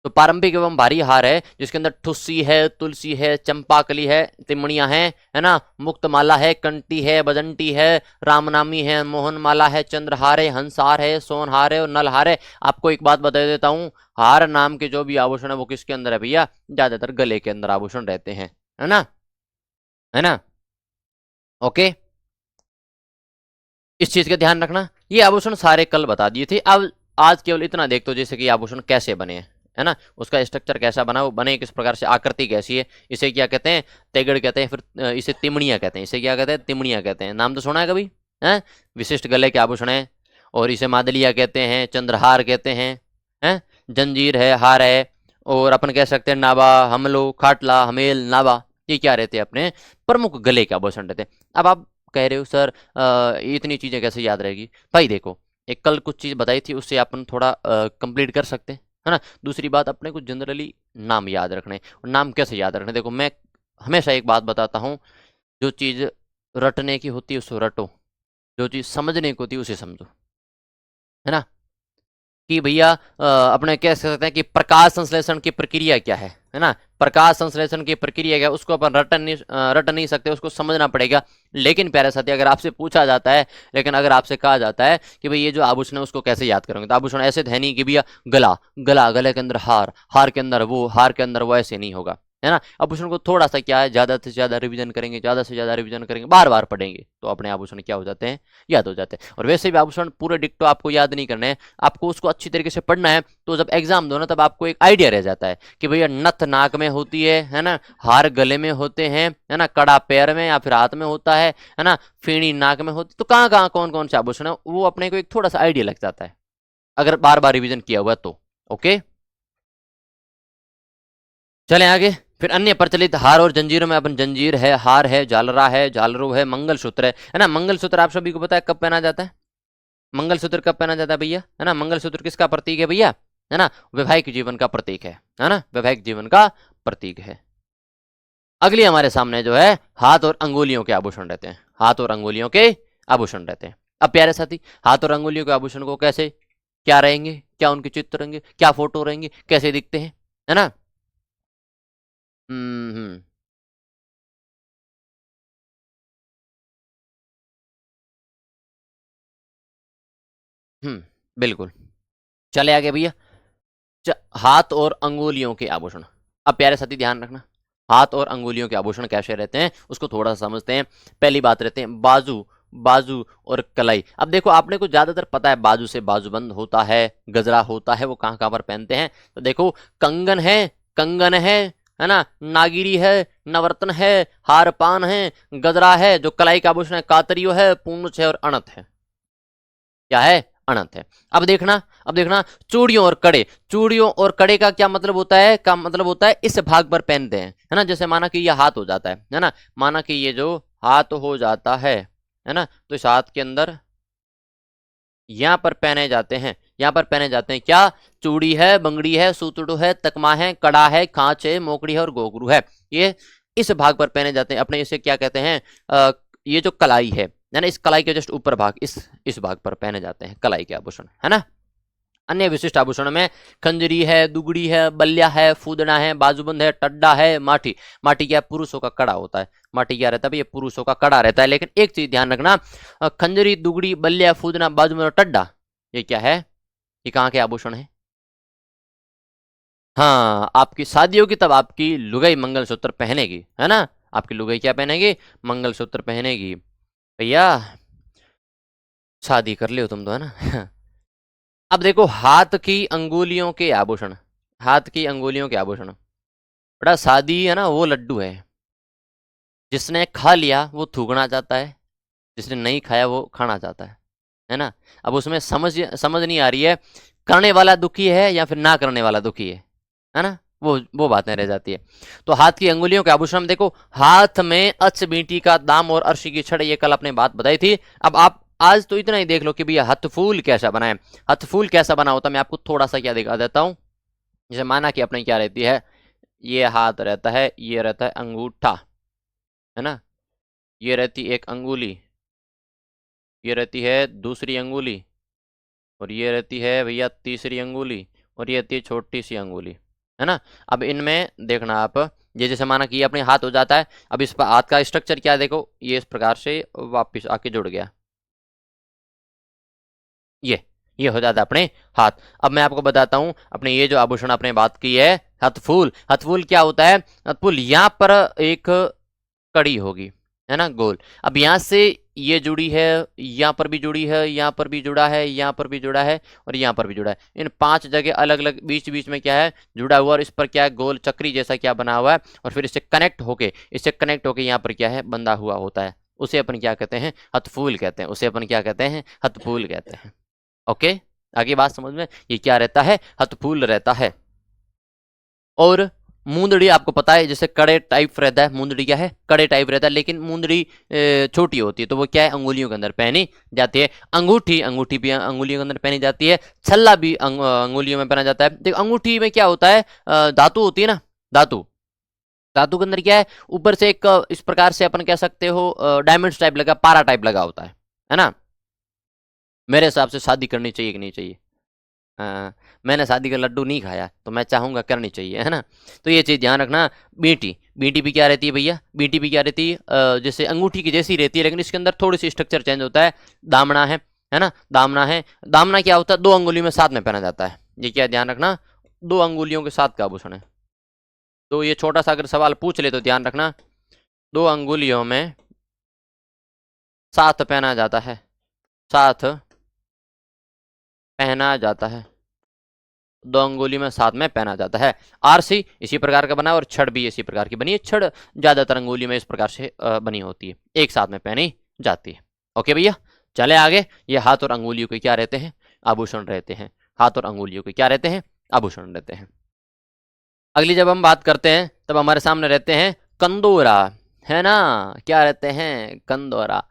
तो पारंपरिक एवं भारी हार है जिसके अंदर ठुस्सी है, तुलसी है, चंपाकली है, तिमणियां है, है ना, मुक्तमाला है, कंटी है, बजंटी है, रामनामी है, मोहनमाला है, चंद्रहार है, हंसहार है, सोनहार है और नलहार है। आपको एक बात बता देता हूं, हार नाम के जो भी आभूषण है वो किसके अंदर है भैया, ज्यादातर गले के अंदर आभूषण रहते हैं, है ना, है ना। ओके, इस चीज का ध्यान रखना। ये आभूषण सारे कल बता दिए थे, अब आज केवल इतना देख दो जैसे कि आभूषण कैसे बने हैं, है ना, उसका स्ट्रक्चर कैसा बना, वो बने किस प्रकार से, आकृति कैसी है, इसे क्या कहते हैं, तेगड़ कहते हैं, फिर इसे तिमड़ियां कहते हैं, इसे क्या कहते हैं, तिमड़ियां कहते हैं। नाम तो सुना है कभी, है, विशिष्ट गले के आभूषण है, और इसे मादलिया कहते हैं, चंद्रहार कहते हैं, जंजीर है, हार है, और अपन कह सकते हैं नाबा, हमलो, खाटला, हमेल, नाबा, ये क्या रहते हैं, अपने प्रमुख गले के आभूषण रहते हैं। अब आप कह रहे हो सर इतनी चीजें कैसे याद रहेगी, भाई देखो एक कल कुछ चीज बताई थी उससे अपन थोड़ा कंप्लीट कर सकते हैं, है ना। दूसरी बात, अपने को जनरली नाम याद रखने, और नाम कैसे याद रखने, देखो मैं हमेशा एक बात बताता हूँ, जो चीज रटने की होती है उसको रटो, जो चीज समझने की होती है उसे समझो, है ना। कि भैया अपने कह सकते हैं कि प्रकाश संश्लेषण की प्रक्रिया क्या है ना, प्रकाश संश्लेषण की प्रक्रिया क्या है, उसको अपन रट नहीं सकते, उसको समझना पड़ेगा। लेकिन प्यारे साथी अगर आपसे पूछा जाता है, लेकिन अगर आपसे कहा जाता है कि भाई ये जो आभूषण है उसको कैसे याद करोगे, तो आभूषण ऐसे है नहीं कि भैया गला, गले के अंदर हार, हार के अंदर वो, हार के अंदर वो, ऐसे नहीं होगा, है ना। आभूषण को थोड़ा सा क्या है, ज्यादा से ज्यादा रिवीजन करेंगे, ज्यादा से ज्यादा रिवीजन करेंगे, बार बार पढ़ेंगे तो अपने आभूषण क्या हो जाते हैं, याद हो जाते हैं। और वैसे भी आभूषण पूरे डिक्टो आपको याद नहीं करने हैं, आपको उसको अच्छी तरीके से पढ़ना है। तो जब एग्जाम दो ना तब आपको एक आइडिया रह जाता है कि भैया नथ नाक में होती है ना, हार गले में होते हैं, है ना, कड़ा पैर में या फिर हाथ में होता है ना, फेणी नाक में होती, तो कहाँ कहाँ कौन कौन से आभूषण है वो अपने को एक थोड़ा सा आइडिया लग जाता है। अगर बार बार रिवीजन किया हुआ तो। ओके, चलें आगे। फिर अन्य प्रचलित हार और जंजीरों में अपन जंजीर है, हार है, झालरा है, झालरू है, मंगलसूत्र है ना। मंगलसूत्र आप सभी को पता है कब पहना जाता है? मंगलसूत्र कब पहना जाता है भैया? है ना, मंगलसूत्र किसका प्रतीक है भैया? है ना, वैवाहिक जीवन का प्रतीक है ना, वैवाहिक जीवन का प्रतीक है। अगली हमारे सामने जो है हाथ और अंगुलियों के आभूषण रहते हैं, हाथ और अंगुलियों के आभूषण रहते हैं। अब प्यारे साथी, हाथ और अंगुलियों के आभूषण को कैसे, क्या रहेंगे, क्या उनके चित्र रहेंगे, क्या फोटो रहेंगे, कैसे दिखते हैं, है ना। हम्म, बिल्कुल। चले आगे भैया। हाथ और अंगुलियों के आभूषण। अब प्यारे साथी ध्यान रखना, हाथ और अंगुलियों के आभूषण कैसे रहते हैं उसको थोड़ा सा समझते हैं। पहली बात रहते हैं बाजू, बाजू और कलाई। अब देखो आपने को ज्यादातर पता है बाजू से बाजूबंद होता है, गजरा होता है, वो कहां कहां पर पहनते हैं। तो देखो कंगन है, कंगन है ना, नागिरी है, नवरत्न है, हार पान है, गजरा है, जो कलाई का आभूषण है कातरियो है, पूंछ है और अणत है। क्या है? अनंत है। अब देखना, अब देखना चूड़ियों और कड़े। चूड़ियों और कड़े का क्या मतलब होता है? का मतलब होता है इस भाग पर पहनते हैं, है ना। जैसे माना कि ये हाथ हो जाता है ना, माना कि ये जो हाथ हो जाता है ना, तो इस हाथ के अंदर यहां पर पहने जाते हैं, यहां पर पहने जाते हैं क्या? चूड़ी है, बंगड़ी है, सूतड़ू है, तकमा है, कड़ा है, खांच है, मोकड़ी है और गोगरू है। ये इस भाग पर पहने जाते हैं अपने, इसे क्या कहते हैं? ये जो कलाई है ना, इस कलाई के जस्ट ऊपर भाग, इस भाग पर पहने जाते हैं कलाई के आभूषण, है ना। अन्य विशिष्ट आभूषण में खंजरी है, दुगड़ी है, बल्ल्या है, फूदना है, बाजूबंद है, टड्डा है, माटी। माटी क्या? पुरुषों का कड़ा होता है। माटी क्या रहता है? ये पुरुषों का कड़ा रहता है। लेकिन एक चीज ध्यान रखना, खंजरी, दुगड़ी, बल्ल्या, फूदना, बाजूबंद और टड्डा, ये क्या है? ये कहाँ के आभूषण है? हाँ, आपकी शादी होगी तब आपकी लुगाई मंगलसूत्र पहनेगी, है ना। आपकी लुगाई क्या पहनेगी? मंगलसूत्र पहनेगी। भैया शादी कर लियो तुम तो, है ना। अब देखो हाथ की अंगुलियों के आभूषण, हाथ की अंगुलियों के आभूषण। बड़ा शादी है ना, वो लड्डू है, जिसने खा लिया वो थूकना चाहता है, जिसने नहीं खाया वो खाना चाहता है ना। अब उसमें समझ समझ नहीं आ रही है, करने वाला दुखी है या फिर ना करने वाला दुखी है ना। वो बातें रह जाती है। तो हाथ की अंगुलियों के आभूषण देखो, हाथ में अच बींटी का दाम और अर्शी की छड़, ये कल आपने बात बताई थी। अब आप आज तो इतना ही देख लो कि भैया हथफूल कैसा बना है। हथफूल कैसा बना होता है मैं आपको थोड़ा सा क्या दिखा देता हूं। जैसे माना कि अपने क्या रहती है, ये हाथ रहता है, ये रहता है अंगूठा, है ना, ये रहती एक अंगुली, ये रहती है दूसरी अंगुली, और ये रहती है भैया तीसरी अंगुली, और ये रहती है छोटी सी अंगुली, है ना। अब इनमें देखना आप, ये जैसे माना कि ये अपने हाथ हो जाता है, अब इस पर हाथ का स्ट्रक्चर क्या है देखो, ये इस प्रकार से वापिस आके जुड़ गया, ये ये हो जाता है अपने हाथ। अब मैं आपको बताता हूं अपने ये जो आभूषण आपने बात की है, हथफूल। हथफूल क्या होता है? हथफूल यहां पर एक कड़ी होगी, है ना, गोल। अब यहां से ये जुड़ी है, यहां पर भी जुड़ी है, यहां पर भी जुड़ा है, यहां पर भी जुड़ा है और यहां पर भी जुड़ा है। इन 5 जगह अलग अलग बीच बीच में क्या है? जुड़ा हुआ, और इस पर क्या है? गोल चक्री जैसा क्या बना हुआ है, और फिर इससे कनेक्ट होके यहाँ पर क्या है? बंधा हुआ होता है। उसे अपन क्या कहते हैं? हथफूल कहते हैं। उसे अपन क्या कहते हैं? हथफूल कहते हैं। ओके, आगे बात समझ में, ये क्या रहता है? हथफूल रहता है। और मूंदड़ी आपको पता है, जैसे कड़े टाइप रहता है, मूंदड़ी क्या है? कड़े टाइप रहता है, लेकिन मूंदड़ी छोटी होती है, तो वो क्या है? अंगुलियों के अंदर पहनी जाती है। अंगूठी, अंगूठी भी अंगुलियों के अंदर पहनी जाती है। छल्ला भी अंगुलियों में पहना जाता है। देखो अंगूठी में क्या होता है? धातु होती है ना, धातु। धातु के अंदर क्या है? ऊपर से एक इस प्रकार से अपन कह सकते हो डायमंड टाइप लगा, पारा टाइप लगा होता है ना। मेरे हिसाब से शादी करनी चाहिए कि नहीं चाहिए? हाँ, मैंने शादी का लड्डू नहीं खाया तो मैं चाहूंगा करनी चाहिए, है ना। तो ये चीज ध्यान रखना। बीटी, बीटी भी क्या रहती है भैया? बीटी भी क्या रहती है? जैसे अंगूठी की जैसी रहती है, लेकिन इसके अंदर थोड़ी सी स्ट्रक्चर चेंज होता है। दामना है ना, दामना है। दामना क्या होता है? 2 अंगुलियों में साथ में पहना जाता है। ये क्या ध्यान रखना, 2 अंगुलियों के साथ का आभूषण है। तो ये छोटा सा अगर सवाल पूछ ले तो ध्यान रखना, 2 अंगुलियों में साथ पहना जाता है, साथ पहना जाता है, 2 अंगुली में साथ में पहना जाता है। आरसी इसी प्रकार का बना है, और छड़ भी इसी प्रकार की बनी है। छड़ ज्यादातर अंगुली में इस प्रकार से बनी होती है, एक साथ में पहनी जाती है। ओके भैया, चले आगे। ये हाथ और अंगुलियों के क्या रहते हैं? आभूषण रहते हैं। हाथ और अंगुलियों के क्या रहते हैं, आभूषण रहते हैं। अगली जब हम बात करते हैं तब हमारे सामने रहते हैं कंदोरा, है ना, क्या रहते हैं, कंदोरा।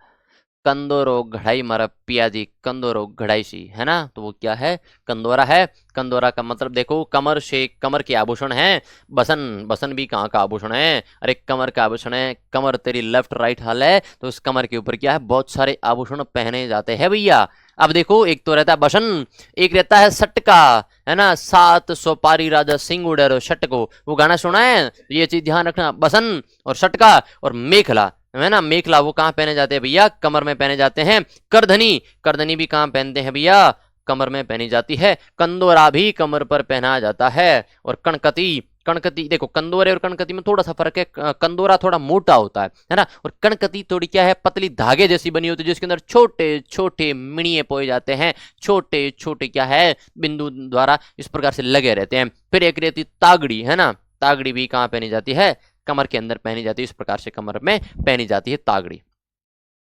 कंदोरो घड़ाई मारा पियाजी, कंदोरो घड़ाई सी, है ना, तो वो क्या है, कंदोरा है। कंदोरा का मतलब देखो कमर से, कमर के आभूषण है। बसन, बसन भी कहाँ का आभूषण है, अरे कमर का आभूषण है। कमर तेरी लेफ्ट राइट हाल है तो उस कमर के ऊपर क्या है, बहुत सारे आभूषण पहने जाते हैं भैया। अब देखो एक तो रहता है बसन, एक रहता है सटका, है ना, सात सोपारी राजा सिंह उड़ेरो शटको, वो गाना सुना है, ये चीज ध्यान रखना, बसन और सटका और मेखला, है ना, मेखला वो कहाँ पहने जाते हैं भैया, कमर में पहने जाते हैं। करधनी, करधनी भी कहाँ पहनते हैं भैया, कमर में पहनी जाती है। कंदोरा भी कमर पर पहना जाता है। और कणकती, कणकती देखो कंदोरे और कणकती में थोड़ा सा फर्क है, कंदोरा थोड़ा मोटा होता है ना, और कणकती थोड़ी क्या है, पतली धागे जैसी बनी होती है जिसके अंदर छोटे छोटे मिणिये पोए जाते हैं, छोटे छोटे क्या है, बिंदु द्वारा इस प्रकार से लगे रहते हैं। फिर एक रहती तागड़ी, है ना, तागड़ी भी कहाँ पहनी जाती है, कमर के अंदर पहनी जाती है, इस प्रकार से कमर में पहनी जाती है तागड़ी।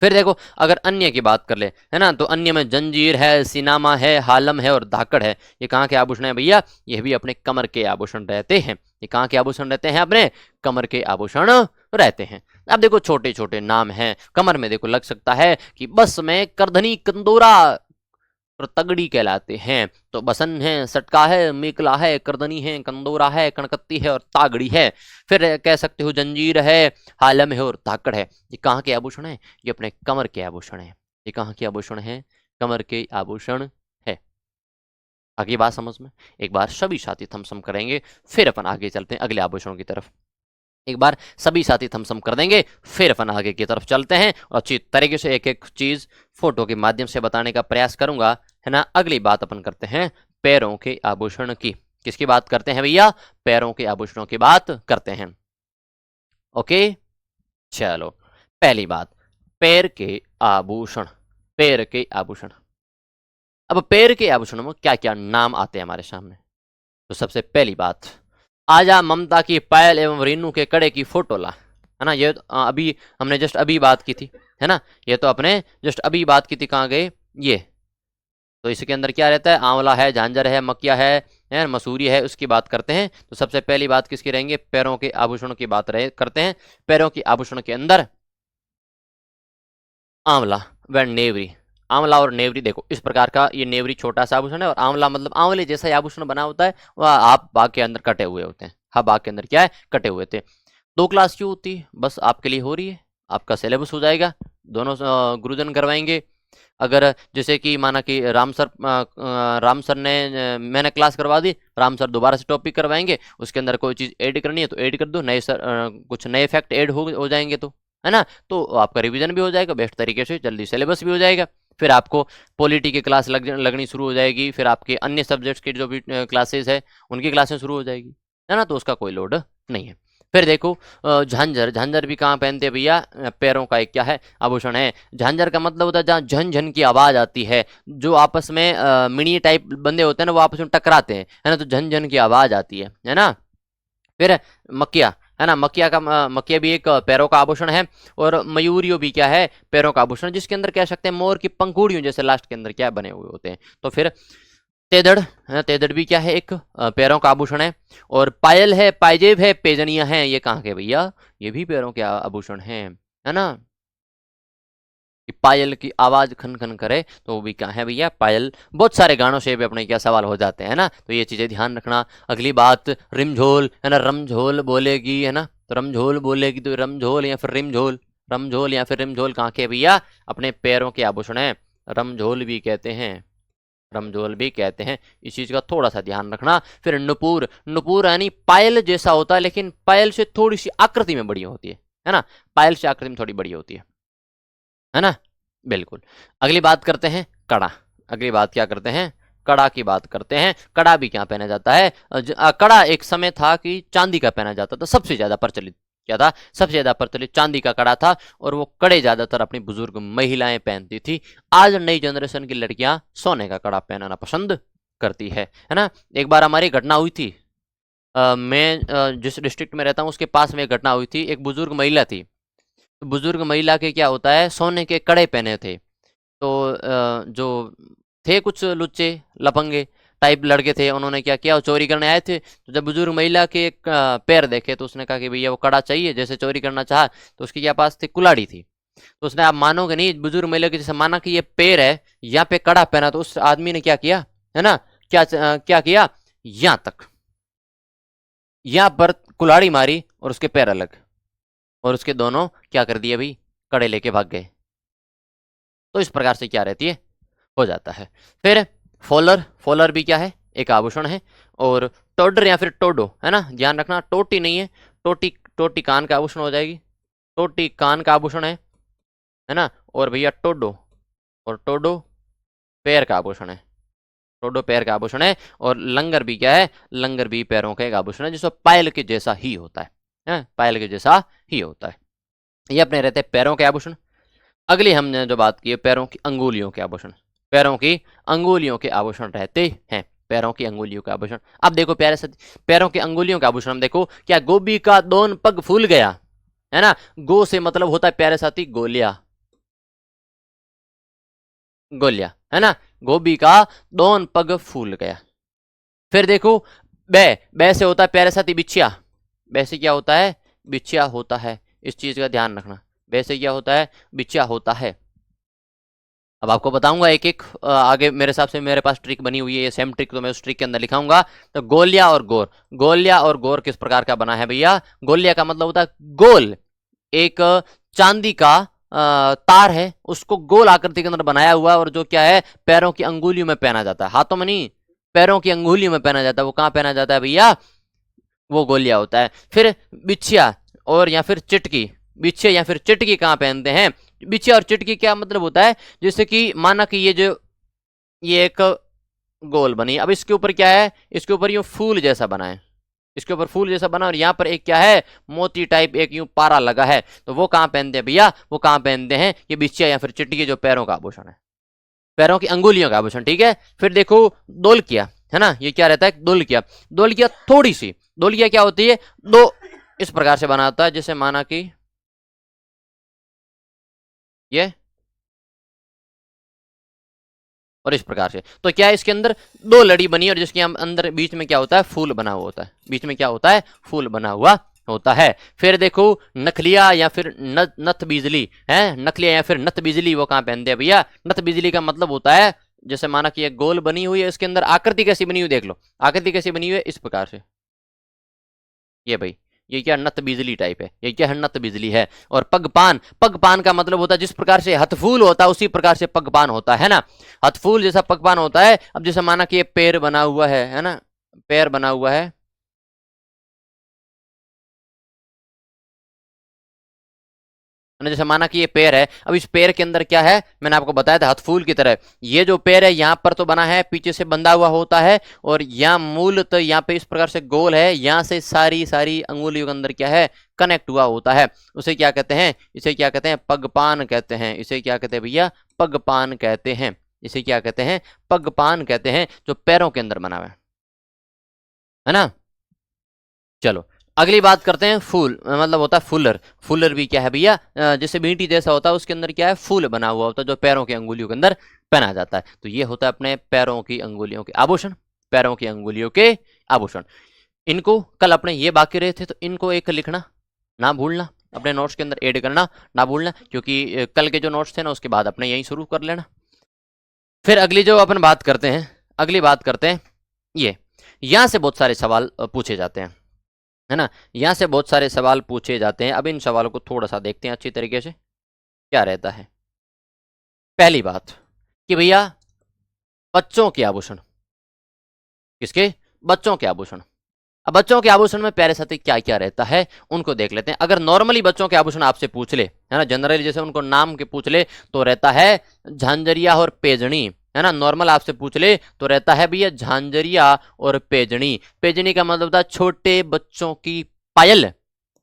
फिर देखो अगर अन्य की बात कर ले, है ना, तो अन्य में जंजीर है, सिनामा है, हालम है और धाकड़ है। ये कहाँ के आभूषण है भैया, ये भी अपने कमर के आभूषण रहते हैं। ये कहाँ के आभूषण रहते हैं, अपने कमर के आभूषण रहते हैं। अब देखो छोटे छोटे नाम हैं कमर में, देखो लग सकता है कि बस में करधनी कंदोरा और तगड़ी कहलाते हैं। तो बसन है, सटका है, मेकला है, करदनी है, कंदोरा है, कणकत्ती है और तागड़ी है। फिर कह सकते हो जंजीर है, हालम है और धाकड़ है। ये कहाँ के आभूषण है, ये अपने कमर के आभूषण है। ये कहाँ के आभूषण है, कमर के आभूषण है। आगे बात समझ में, एक बार सभी साथी थमसम करेंगे, फिर अपन आगे चलते हैं अगले आभूषणों की तरफ। एक बार सभी साथी थमसम कर देंगे, फिर अपन आगे की तरफ चलते हैं और अच्छी तरीके से एक एक चीज फोटो के माध्यम से बताने का प्रयास करूंगा, है ना। अगली बात अपन करते हैं पैरों के आभूषण की। किसकी बात करते हैं भैया, पैरों के आभूषणों की बात करते हैं। ओके, चलो पहली बात, पैर के आभूषण। पैर के आभूषण, अब पैर के आभूषणों में क्या क्या नाम आते हैं हमारे सामने। तो सबसे पहली बात, आजा ममता की पायल एवं रीनू के कड़े की फोटो ला, है ना। ये अभी हमने जस्ट अभी बात की थी, है ना, ये तो अपने जस्ट अभी बात की थी, कहाँ गए ये। तो इसके अंदर क्या रहता है, आंवला है, झांझर है, मकिया है, मसूरी है, उसकी बात करते हैं। तो सबसे पहली बात किसकी रहेंगे, पैरों के आभूषणों की बात करते हैं। पैरों के आभूषण के अंदर आंवला व नेवरी। आंवला और नेवरी, देखो इस प्रकार का ये नेवरी छोटा सा आभूषण है और आंवला मतलब आंवले जैसा ही आभूषण बना होता है, वह आप बाग के अंदर कटे हुए होते हैं। हाँ, बाग के अंदर क्या है, कटे हुए थे। 2 क्लास क्यों होती है, बस आपके लिए हो रही है, आपका सिलेबस हो जाएगा, दोनों गुरुजन करवाएंगे। अगर जैसे कि माना कि राम सर ने मैंने क्लास करवा दी, राम सर दोबारा से टॉपिक करवाएंगे, उसके अंदर कोई चीज़ ऐड करनी है तो ऐड कर दो, नए सर कुछ नए फैक्ट ऐड हो जाएंगे तो, है ना, तो आपका रिवीजन भी हो जाएगा बेस्ट तरीके से, जल्दी सिलेबस भी हो जाएगा। फिर आपको पॉलिटी की क्लास लगनी शुरू हो जाएगी, फिर आपके अन्य सब्जेक्ट्स की जो भी क्लासेस है उनकी क्लासें शुरू हो जाएगी, है ना, तो उसका कोई लोड नहीं है। फिर देखो झांझर, झांझर भी कहाँ पहनते हैं भैया, पैरों का एक क्या है, आभूषण है। झांझर का मतलब होता है जहाँ झन झन की आवाज आती है, जो आपस में मिनी टाइप बंदे होते हैं ना, वो आपस में टकराते हैं, है ना, तो झन झन की आवाज आती है ना। फिर मकिया, है ना, मकिया का मकिया भी एक पैरों का आभूषण है। और मयूरियो भी क्या है, पैरों का आभूषण, जिसके अंदर कह सकते हैं मोर की पंखुड़ियों जैसे लास्ट के अंदर क्या बने हुए होते हैं। तो फिर तेदड़ है, तेदड़ भी क्या है, एक पैरों का आभूषण है। और पायल है, पायजेब है, पेजनिया है, ये कहाँ के भैया, ये भी पैरों के आभूषण हैं, है ना। कि पायल की आवाज खन खन करे तो वो भी क्या है भैया, पायल। बहुत सारे गानों से भी अपने क्या सवाल हो जाते हैं ना, तो ये चीजें ध्यान रखना। अगली बात रिमझोल, है ना, रमझोल बोलेगी, है ना, तो रमझोल बोलेगी तो रमझोल या फिर रिमझोल, रमझोल या फिर रिमझोल कहाँ के भैया, अपने पैरों के आभूषण है, रमझोल भी कहते हैं, रमझोल भी कहते हैं। इस चीज का थोड़ा सा ध्यान रखना। फिर नुपुर, नुपुर यानी पायल जैसा होता है लेकिन पायल से थोड़ी सी आकृति में बड़ी होती है ना, पायल से आकृति में थोड़ी बड़ी होती है ना, बिल्कुल। अगली बात करते हैं कड़ा। अगली बात क्या करते हैं, कड़ा की बात करते हैं। कड़ा भी क्या पहना जाता है, कड़ा एक समय था कि चांदी का पहना जाता था, सबसे ज्यादा प्रचलित क्या था, सबसे ज्यादा प्रचलित चांदी का कड़ा था। और वो कड़े ज्यादातर अपनी बुजुर्ग महिलाएं पहनती थी। आज नई जनरेशन की लड़कियां सोने का कड़ा पहनाना पसंद करती है ना। एक बार हमारी घटना हुई थी, मैं जिस डिस्ट्रिक्ट में रहता हूँ उसके पास में एक घटना हुई थी। एक बुजुर्ग महिला थी, तो बुजुर्ग महिला के क्या होता है, सोने के कड़े पहने थे। तो जो थे कुछ लुच्चे लफंगे, टाइप लड़के थे, उन्होंने क्या किया, वो चोरी करने आए थे। तो जब बुजुर्ग महिला के एक पैर देखे तो उसने कहा कि भैया वो कड़ा चाहिए। जैसे चोरी करना चाहा तो उसके क्या पास थी, कुल्हाड़ी थी। तो उसने, आप मानोगे नहीं, बुजुर्ग महिला के जैसे माना कि ये पैर है, यहाँ पे कड़ा पहना, तो उस आदमी ने क्या किया, है ना, क्या किया, यहां तक, यहां पर कुल्हाड़ी मारी और उसके पैर अलग, और उसके दोनों क्या कर दिए भाई, कड़े लेके भाग गए। तो इस प्रकार से क्या रहती है, हो जाता है। फिर फॉलर, फॉलर भी क्या है, एक आभूषण है। और टोडर या फिर टोडो, है ना, ध्यान रखना, टोटी नहीं है, टोटी, टोटी कान का आभूषण हो जाएगी, टोटी कान का आभूषण है ना। और भैया टोडो, और टोडो पैर का आभूषण है, टोडो पैर का आभूषण है। और लंगर भी क्या है, लंगर भी पैरों का एक आभूषण है, जिसको पायल के जैसा ही होता है, पायल के जैसा ही होता है। ये अपने रहते हैं पैरों के आभूषण। अगली हमने जो बात की है, पैरों की अंगुलियों के आभूषण, पैरों की अंगुलियों के आभूषण रहते हैं, पैरों की अंगुलियों का आभूषण। अब देखो प्यारे साथी, पैरों के अंगुलियों का आभूषण, हम देखो, क्या गोभी का दोन पग फूल गया, है ना, गो से मतलब होता है प्यारे साथी गोलिया, गोलिया, है ना, गोभी का दोन पग फूल गया। फिर देखो बे, बे से होता है प्यारे साथी बिछिया, बे से क्या होता है, बिछिया होता है, इस चीज का ध्यान रखना, बे से क्या होता है, बिछिया होता है। अब आपको बताऊंगा एक एक, आगे मेरे हिसाब से मेरे पास ट्रिक बनी हुई है, ये सेम ट्रिक तो मैं उस ट्रिक के अंदर लिखाऊंगा। तो गोलिया और गोर, गोलिया और गोर किस प्रकार का बना है भैया, गोलिया का मतलब होता है गोल, एक चांदी का तार है, उसको गोल आकृति के अंदर बनाया हुआ है, और जो क्या है, पैरों की अंगुलियों में पहना जाता है, हाथों में नहीं, पैरों की अंगुलियों में पहना जाता है। वो कहां पहना जाता है भैया, वो गोलिया होता है। फिर बिछिया और या फिर चिटकी, बिछिया या फिर चिटकी कहां पहनते हैं, बिछिया और चिटकी क्या मतलब होता है, जैसे कि माना कि ये जो, ये एक गोल बनी, अब इसके ऊपर क्या है, इसके ऊपर यूं फूल जैसा बना है, इसके ऊपर फूल जैसा बना, और यहाँ पर एक क्या है, मोती टाइप एक यूं पारा लगा है। तो वो कहां पहनते हैं भैया, वो कहां पहनते हैं, ये बिछिया या फिर चिटकी, जो पैरों का आभूषण है, पैरों की अंगुलियों का आभूषण, ठीक है। फिर देखो दोलकिया, है ना, ये क्या रहता है, दोलकिया, दोलकिया थोड़ी सी, दोलकिया क्या होती है, दो इस प्रकार से बना होता है, जैसे माना कि ये, और इस प्रकार से, तो क्या है, इसके अंदर दो लड़ी बनी है, और जिसके अंदर बीच में क्या होता है, फूल बना हुआ होता है, बीच में क्या होता है, फूल बना हुआ होता है। फिर देखो नखलिया या फिर नथ बिजली है, नखलिया या फिर नथ बिजली वो कहां पहनते हैं भैया, नथ बिजली का मतलब होता है, जैसे माना कि एक गोल बनी हुई है, इसके अंदर आकृति कैसी बनी हुई, देख लो आकृति कैसी बनी हुई है, इस प्रकार से, ये भाई, ये क्या नत बिजली टाइप है, ये क्या है, नत बिजली है। और पगपान, पगपान का मतलब होता है, जिस प्रकार से हथफूल होता है उसी प्रकार से पगपान होता है ना, हथफूल जैसा पगपान होता है। अब जैसे माना कि ये पैर बना हुआ है ना, पैर बना हुआ है, जैसे माना कि ये पैर है, अब इस पैर के अंदर क्या है, मैंने आपको बताया था हथफूल की तरह, ये जो पैर है यहाँ पर तो बना है, पीछे से बंधा हुआ होता है, और यहाँ मूल तो यहाँ पे इस प्रकार से गोल है, यहाँ से सारी सारी अंगुलियों के अंदर क्या है, कनेक्ट हुआ होता है। उसे क्या कहते हैं, इसे क्या कहते हैं, पगपान कहते हैं, इसे क्या कहते हैं भैया, पगपान कहते हैं, इसे क्या कहते हैं, पगपान कहते हैं, जो पैरों के अंदर बना हुआ है ना। चलो अगली बात करते हैं, फूल मतलब होता है फुलर, फुलर भी क्या है भैया, जैसे बींटी जैसा होता है, उसके अंदर क्या है, फूल बना हुआ होता है, जो पैरों की अंगुलियों के अंदर पहना जाता है। तो ये होता है अपने पैरों की अंगुलियों के आभूषण, पैरों की अंगुलियों के आभूषण। इनको कल अपने ये बाकी रहे थे, तो इनको एक लिखना ना भूलना, अपने नोट्स के अंदर ऐड करना ना भूलना, क्योंकि कल के जो नोट्स थे ना, उसके बाद अपने यही शुरू कर लेना। फिर अगली जो अपन बात करते हैं, अगली बात करते हैं, ये यहां से बहुत सारे सवाल पूछे जाते हैं, है ना, यहां से बहुत सारे सवाल पूछे जाते हैं। अब इन सवालों को थोड़ा सा देखते हैं अच्छी तरीके से, क्या रहता है। पहली बात कि भैया बच्चों के आभूषण, किसके, बच्चों के आभूषण। अब बच्चों के आभूषण में प्यारे साथी क्या क्या रहता है, उनको देख लेते हैं। अगर नॉर्मली बच्चों के आभूषण आपसे पूछ ले, है ना, जनरली जैसे उनको नाम के पूछ ले, तो रहता है झांझरिया और पेजनी, है ना, नॉर्मल आपसे पूछ ले तो रहता है भैया झांझरिया और पेजनी। पेजनी का मतलब था छोटे बच्चों की पायल,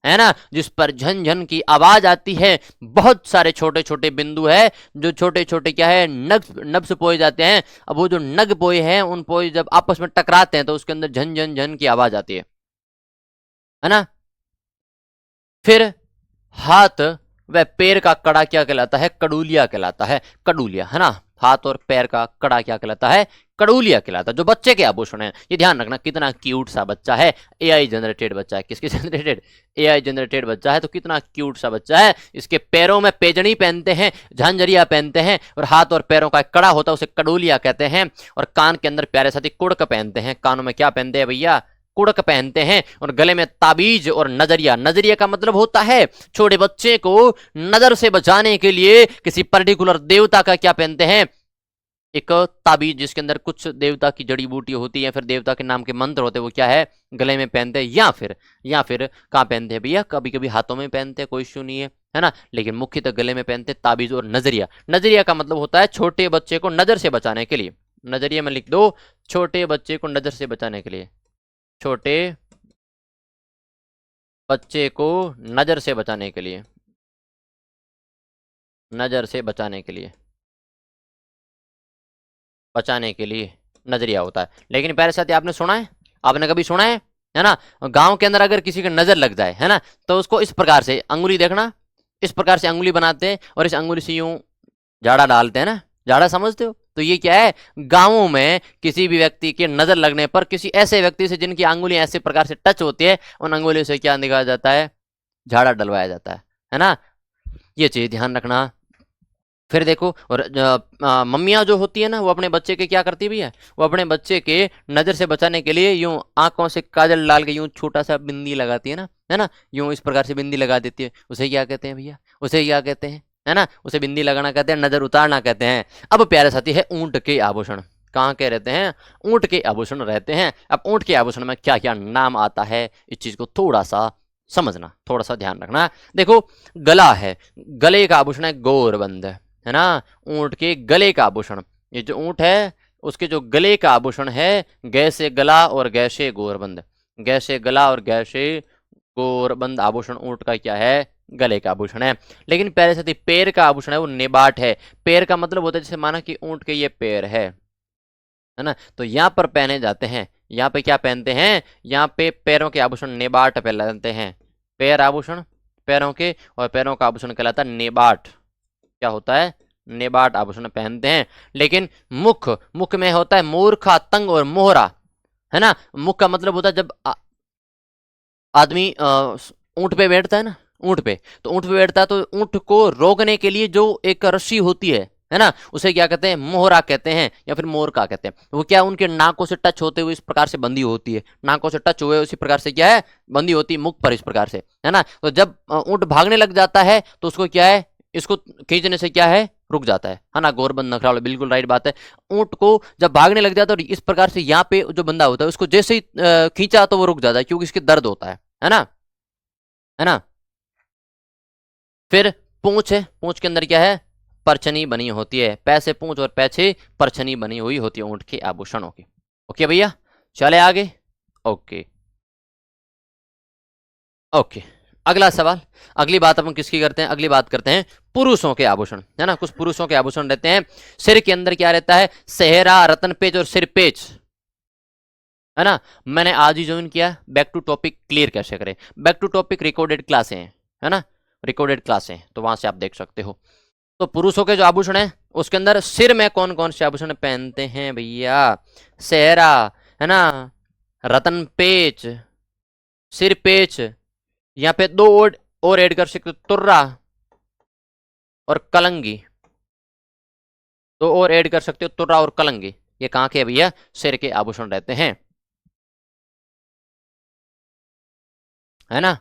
है ना, जिस पर झन झन की आवाज आती है। बहुत सारे छोटे छोटे बिंदु है, जो छोटे छोटे क्या है, नग नब्स पोए जाते हैं। अब वो जो नग पोए हैं, उन पोए जब आपस में टकराते हैं तो उसके अंदर झन झन झन की आवाज आती है ना। फिर हाथ व पैर का कड़ा क्या कहलाता है, कडूलिया कहलाता है, कडूलिया, है ना, हाथ और पैर का कड़ा क्या कहलाता है, कड़ूलिया कहलाता है, जो बच्चे के आभूषण है। ये ध्यान रखना, कितना क्यूट सा बच्चा है, एआई जनरेटेड बच्चा है। किसके जनरेटेड? एआई जनरेटेड बच्चा है, तो कितना क्यूट सा बच्चा है। इसके पैरों में पेजनी पहनते हैं, झांझरिया पहनते हैं, और हाथ और पैरों का एक कड़ा होता है, उसे कड़ूलिया कहते हैं। और कान के अंदर प्यारे साथी कुड़क पहनते हैं। कानों में क्या पहनते हैं भैया? कुड़क पहनते हैं। और गले में ताबीज और नजरिया। नजरिया का मतलब होता है छोटे बच्चे को नजर से बचाने के लिए किसी पर्टिकुलर देवता का क्या पहनते हैं? एक ताबीज, जिसके अंदर कुछ देवता की जड़ी बूटी होती है, फिर देवता के नाम के मंत्र होते हैं, वो क्या है? गले में पहनते हैं। या फिर कहाँ पहनते हैं भैया? कभी कभी हाथों में पहनते हैं, कोई इश्यू नहीं है ना, लेकिन मुख्यतः गले में पहनते हैं ताबीज और नजरिया। नजरिया का मतलब होता है छोटे बच्चे को नजर से बचाने के लिए। नजरिया में लिख दो, छोटे बच्चे को नजर से बचाने के लिए। छोटे बच्चे को नजर से बचाने के लिए। नजर से बचाने के लिए, बचाने के लिए नजरिया होता है। लेकिन प्यारे साथी, आपने सुना है? आपने कभी सुना है ना? गांव के अंदर अगर किसी की नजर लग जाए, है ना, तो उसको इस प्रकार से अंगुली, देखना, इस प्रकार से अंगुली बनाते हैं और इस अंगुली से यूं झाड़ा डालते हैं ना। झाड़ा समझते हो? तो ये क्या है? गांवों में किसी भी व्यक्ति के नजर लगने पर किसी ऐसे व्यक्ति से जिनकी अंगुली ऐसे प्रकार से टच होती है, उन अंगुलियों से क्या निकाला जाता है? झाड़ा डलवाया जाता है ना। ये चीज ध्यान रखना। फिर देखो, और मम्मियाँ जो होती है ना, वो अपने बच्चे के क्या करती भी है? वो अपने बच्चे के नज़र से बचाने के लिए यूं आंखों से काजल डाल के यूं छोटा सा बिंदी लगाती है ना, यूं इस प्रकार से बिंदी लगा देती है। उसे क्या कहते हैं भैया? उसे क्या कहते हैं? है ना, उसे बिंदी लगाना कहते हैं, नजर उतारना कहते हैं। अब प्यारे साथी है ऊंट के आभूषण। कहाँ के रहते हैं? ऊंट के आभूषण रहते हैं। अब ऊंट के आभूषण में क्या क्या नाम आता है, इस चीज को थोड़ा सा समझना, थोड़ा सा ध्यान रखना। देखो, गला है, गले का आभूषण है गोरबंद, है ना, ऊंट के गले का आभूषण। ये जो ऊंट है, उसके जो गले का आभूषण है, गैसे गला और गैसे गोरबंद। गैसे गला और गैसे गोरबंद आभूषण ऊंट का क्या है? गले का आभूषण है। लेकिन पहले से पैर का आभूषण है, वो नेबाट है। पैर का मतलब होता है, जैसे माना कि ऊंट के ये पैर है ना, तो यहाँ पर पहने जाते हैं। यहाँ पे क्या पहनते हैं? यहाँ पे पैरों के आभूषण नेबाट पहनते हैं। पैर आभूषण पैरों के, और पैरों का आभूषण कहलाता है नेबाट। क्या होता है? नेबाट आभूषण पहनते हैं। लेकिन मुख में होता है मूर्खा, तंग और मोहरा, है ना। मुख का मतलब होता है जब आदमी ऊंट पे बैठता है ना, ऊंट पे, तो ऊंट पे बैठता है, तो ऊंट को रोकने के लिए जो एक रस्सी होती है ना, उसे क्या कहते हैं? मोहरा कहते हैं, या फिर मोर का कहते हैं। वो क्या, उनके नाकों से टच होते हुए इस प्रकार से बंधी होती है। नाकों से टच हुए उसी प्रकार से क्या है? बंधी होती है मुख पर, इस प्रकार से, है ना। तो जब ऊंट भागने लग जाता है, तो उसको क्या है? इसको खींचने से क्या है? रुक जाता है ना। गोरबंद नखरावल, बिल्कुल राइट बात है। ऊंट को जब भागने लग जाता है, तो इस प्रकार से यहाँ पे जो बंदा होता है, उसको जैसे ही खींचा तो वो रुक जाता है, क्योंकि इसके दर्द होता है ना, है ना। फिर पूंछ है, पूंछ के अंदर क्या है? परछनी बनी होती है। पैसे पूंछ और पैछे परछनी बनी हुई होती है ऊंट के आभूषणों की। ओके भैया, चले आगे। ओके ओके, अगला सवाल। अगली बात अपन किसकी करते हैं? अगली बात करते हैं पुरुषों के आभूषण, है ना। कुछ पुरुषों के आभूषण रहते हैं। सिर के अंदर क्या रहता है? सेहरा, रतन पेच और सिर पेच, है ना। मैंने आज ही ज्वाइन किया बैक टू टॉपिक क्लियर कैसे करें। बैक टू टॉपिक रिकॉर्डेड क्लासें हैं, है ना, रिकॉर्डेड क्लासें, तो वहां से आप देख सकते हो। तो पुरुषों के जो आभूषण है, उसके अंदर सिर में कौन कौन से आभूषण पहनते हैं भैया? सेहरा, है ना, रतन पेच, सिर पेच, यहाँ पे दो और ऐड कर सकते हो, तुर्रा और कलंगी। दो और ऐड कर सकते हो, तुर्रा और कलंगी। ये कहाँ के भैया? सिर के आभूषण रहते हैं, है ना।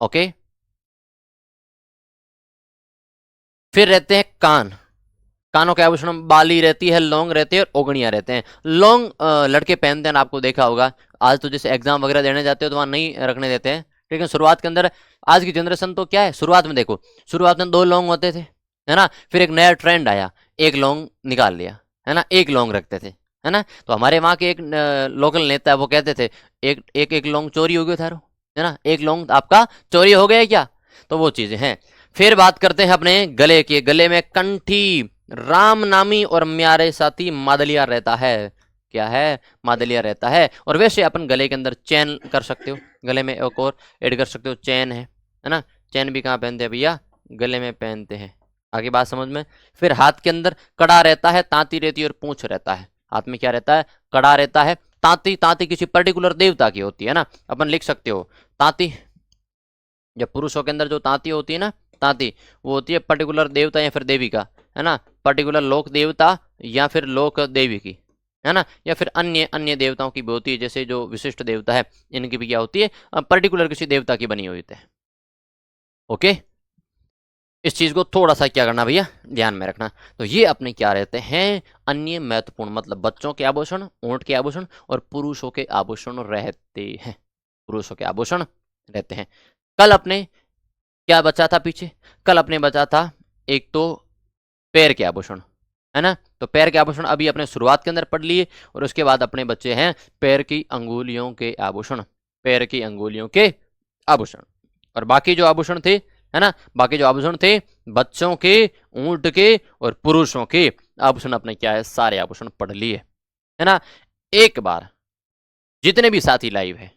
ओके, फिर रहते हैं कान। कानों के आभूषण, बाली रहती है, लौंग रहती है और ओगणियां रहते हैं। लौंग लड़के पहनते हैं, आपको देखा होगा। आज तो जैसे एग्जाम वगैरह देने जाते हो तो वहां नहीं रखने देते हैं, लेकिन शुरुआत के अंदर, आज की जनरेशन तो क्या है, शुरुआत में देखो, शुरुआत में 2 लौंग होते थे, है ना। फिर एक नया ट्रेंड आया, एक लौंग निकाल लिया, है ना, एक लौंग रखते थे, है ना। तो हमारे वहाँ के एक लोकल नेता है, वो कहते थे एक लौंग चोरी हो गया थारो, है ना, एक लौंग आपका चोरी हो गया क्या। तो वो चीजें हैं। फिर बात करते हैं अपने गले की। गले में कंठी, राम नामी और म्यारे साथी मादलिया रहता है। क्या है? मादलिया रहता है। और वैसे अपन गले के अंदर चैन कर सकते हो, गले में एक और ऐड कर सकते हो, चैन है ना। चैन भी कहाँ पहनते हैं भैया? गले में पहनते हैं। आगे बात समझ में। फिर हाथ के अंदर कड़ा रहता है, तांती रहती है और पूंछ रहता है। हाथ में क्या रहता है, कड़ा रहता है। तांती, तांती किसी पर्टिकुलर देवता की होती है ना, अपन लिख सकते हो तांती। जब पुरुषों के अंदर जो तांती होती है ना, तांती, वो होती है पर्टिकुलर देवता या फिर देवी का, है ना, पर्टिकुलर लोक देवता या फिर लोक देवी की, है ना, या फिर अन्य अन्य देवताओं की भी होती है, जैसे जो विशिष्ट देवता है इनकी भी क्या होती है, पर्टिकुलर किसी देवता की बनी हुई होती है। ओके, इस चीज को थोड़ा सा क्या करना भैया, ध्यान में रखना। तो ये अपने क्या रहते हैं, अन्य महत्वपूर्ण, मतलब बच्चों के आभूषण, ऊंट के आभूषण और पुरुषों के आभूषण रहते हैं, पुरुषों के आभूषण रहते हैं। कल अपने क्या बचा था पीछे, कल अपने बचा था एक तो पैर के आभूषण, है ना, तो पैर के आभूषण अभी अपने शुरुआत के अंदर पढ़ लिए, और उसके बाद अपने बच्चे हैं पैर की अंगुलियों के आभूषण, पैर की अंगुलियों के आभूषण। और बाकी जो आभूषण थे, है ना, बाकी जो आभूषण थे बच्चों के, ऊंट के और पुरुषों के आभूषण अपने क्या है, सारे आभूषण पढ़ लिए, है ना। एक बार जितने भी साथी लाइव है,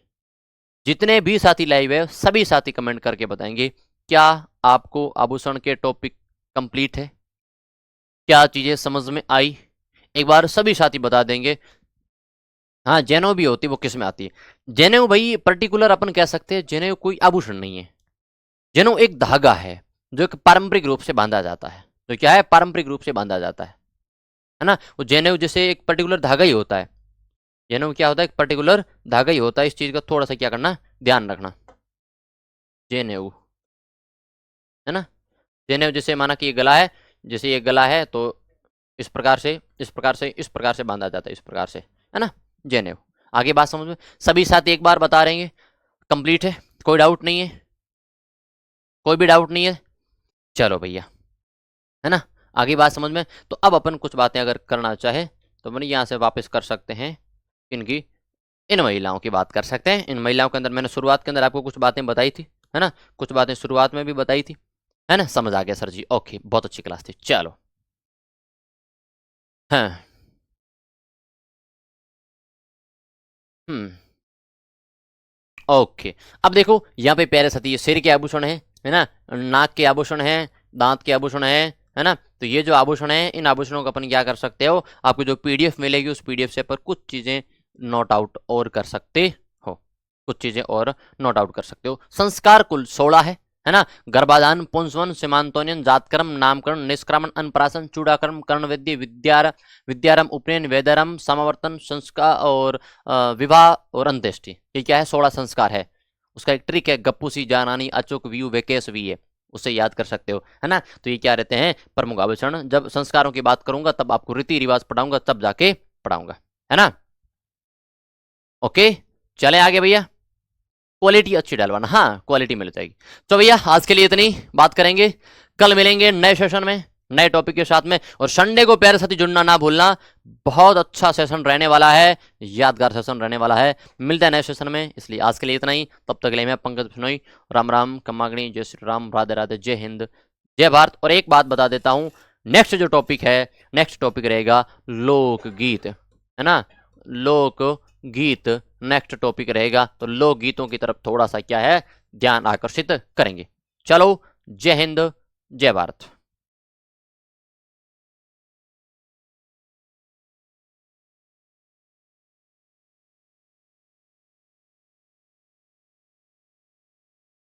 जितने भी साथी लाइव है, सभी साथी कमेंट करके बताएंगे क्या आपको आभूषण के टॉपिक कंप्लीट है, क्या चीजें समझ में आई। एक बार सभी साथी बता देंगे। हाँ, जनेऊ भी होती है, वो किस में आती है, जनेऊ भाई पर्टिकुलर अपन कह सकते हैं, जनेऊ कोई आभूषण नहीं है, जनेऊ एक धागा है जो एक पारंपरिक रूप से बांधा जाता है। तो क्या है, पारंपरिक रूप से बांधा जाता है ना। वो जनेऊ जैसे एक पर्टिकुलर धागा ही होता है, जनेऊ क्या होता है, एक पर्टिकुलर धागा ही होता है। इस चीज का थोड़ा सा क्या करना, ध्यान रखना। जनेऊ, है ना, जनेऊ जैसे माना कि ये गला है, जैसे ये गला है तो इस प्रकार से, इस प्रकार से, इस प्रकार से बांधा जाता है, इस प्रकार से, है ना, जनेऊ। आगे बात समझ में, सभी साथी एक बार बता रहे हैं कंप्लीट है, कोई डाउट नहीं है, कोई भी डाउट नहीं है, चलो भैया, है ना, आगे बात समझ में। तो अब अपन कुछ बातें अगर करना चाहे तो अपन यहाँ से वापस कर सकते हैं, इनकी, इन महिलाओं की बात कर सकते हैं। इन महिलाओं के अंदर मैंने शुरुआत के अंदर आपको कुछ बातें बताई थी, है ना, कुछ बातें शुरुआत में भी बताई थी, है ना, समझ आ गया सर जी, ओके, बहुत अच्छी क्लास थी, चलो। हाँ, हम्म, ओके। अब देखो यहाँ पे प्यारे साथी, ये सिर के आभूषण है ना, नाक के आभूषण है, दांत के आभूषण है ना। तो ये जो आभूषण है, इन आभूषणों का अपन क्या कर सकते हो, आपको जो पीडीएफ मिलेगी उस पीडीएफ से पर कुछ चीजें नोट आउट और कर सकते हो, कुछ चीजें और नोट आउट कर सकते हो। संस्कार कुल 16 है ना, गर्भाधान, पुंसवन, सीमांतोनियन, जातकर्म, नामकरण, निष्क्रमण, अनप्राशन, चूड़ाकर्म, कर्णवेद्य, विद्यारंभ, उपनयन, वेदारंभ, समावर्तन, संस्कार और विवाह और अंत्येष्टि। ये क्या है, 16 संस्कार है। उसका एक ट्रिक है, गप्पू सी जानानी अचूक व्यू वेकेश वी है, उससे याद कर सकते हो, है ना। तो ये क्या रहते हैं, प्रमुख आभूषण। जब संस्कारों की बात करूंगा तब आपको रीति रिवाज पढ़ाऊंगा, तब जाके पढ़ाऊंगा, है ना। ओके, चले आगे भैया, क्वालिटी अच्छी डलवाना, हाँ क्वालिटी मिल जाएगी। तो भैया आज के लिए इतनी बात करेंगे, कल मिलेंगे नए सेशन में नए टॉपिक के साथ में। और संडे को प्यारे साथी जुड़ना ना भूलना, बहुत अच्छा सेशन रहने वाला है, यादगार सेशन रहने वाला है। मिलते हैं नए सेशन में, इसलिए आज के लिए इतना ही। तब तक के लिए मैं पंकज बिश्नोई, राम राम, कमागणी, जय श्री राम, राधे राधे, जय हिंद, जय भारत। और एक बात बता देता हूँ, नेक्स्ट जो टॉपिक है, नेक्स्ट टॉपिक रहेगा लोकगीत, है ना, लोक गीत नेक्स्ट टॉपिक रहेगा। तो लोकगीतों की तरफ थोड़ा सा क्या है, ध्यान आकर्षित करेंगे। चलो, जय हिंद, जय भारत।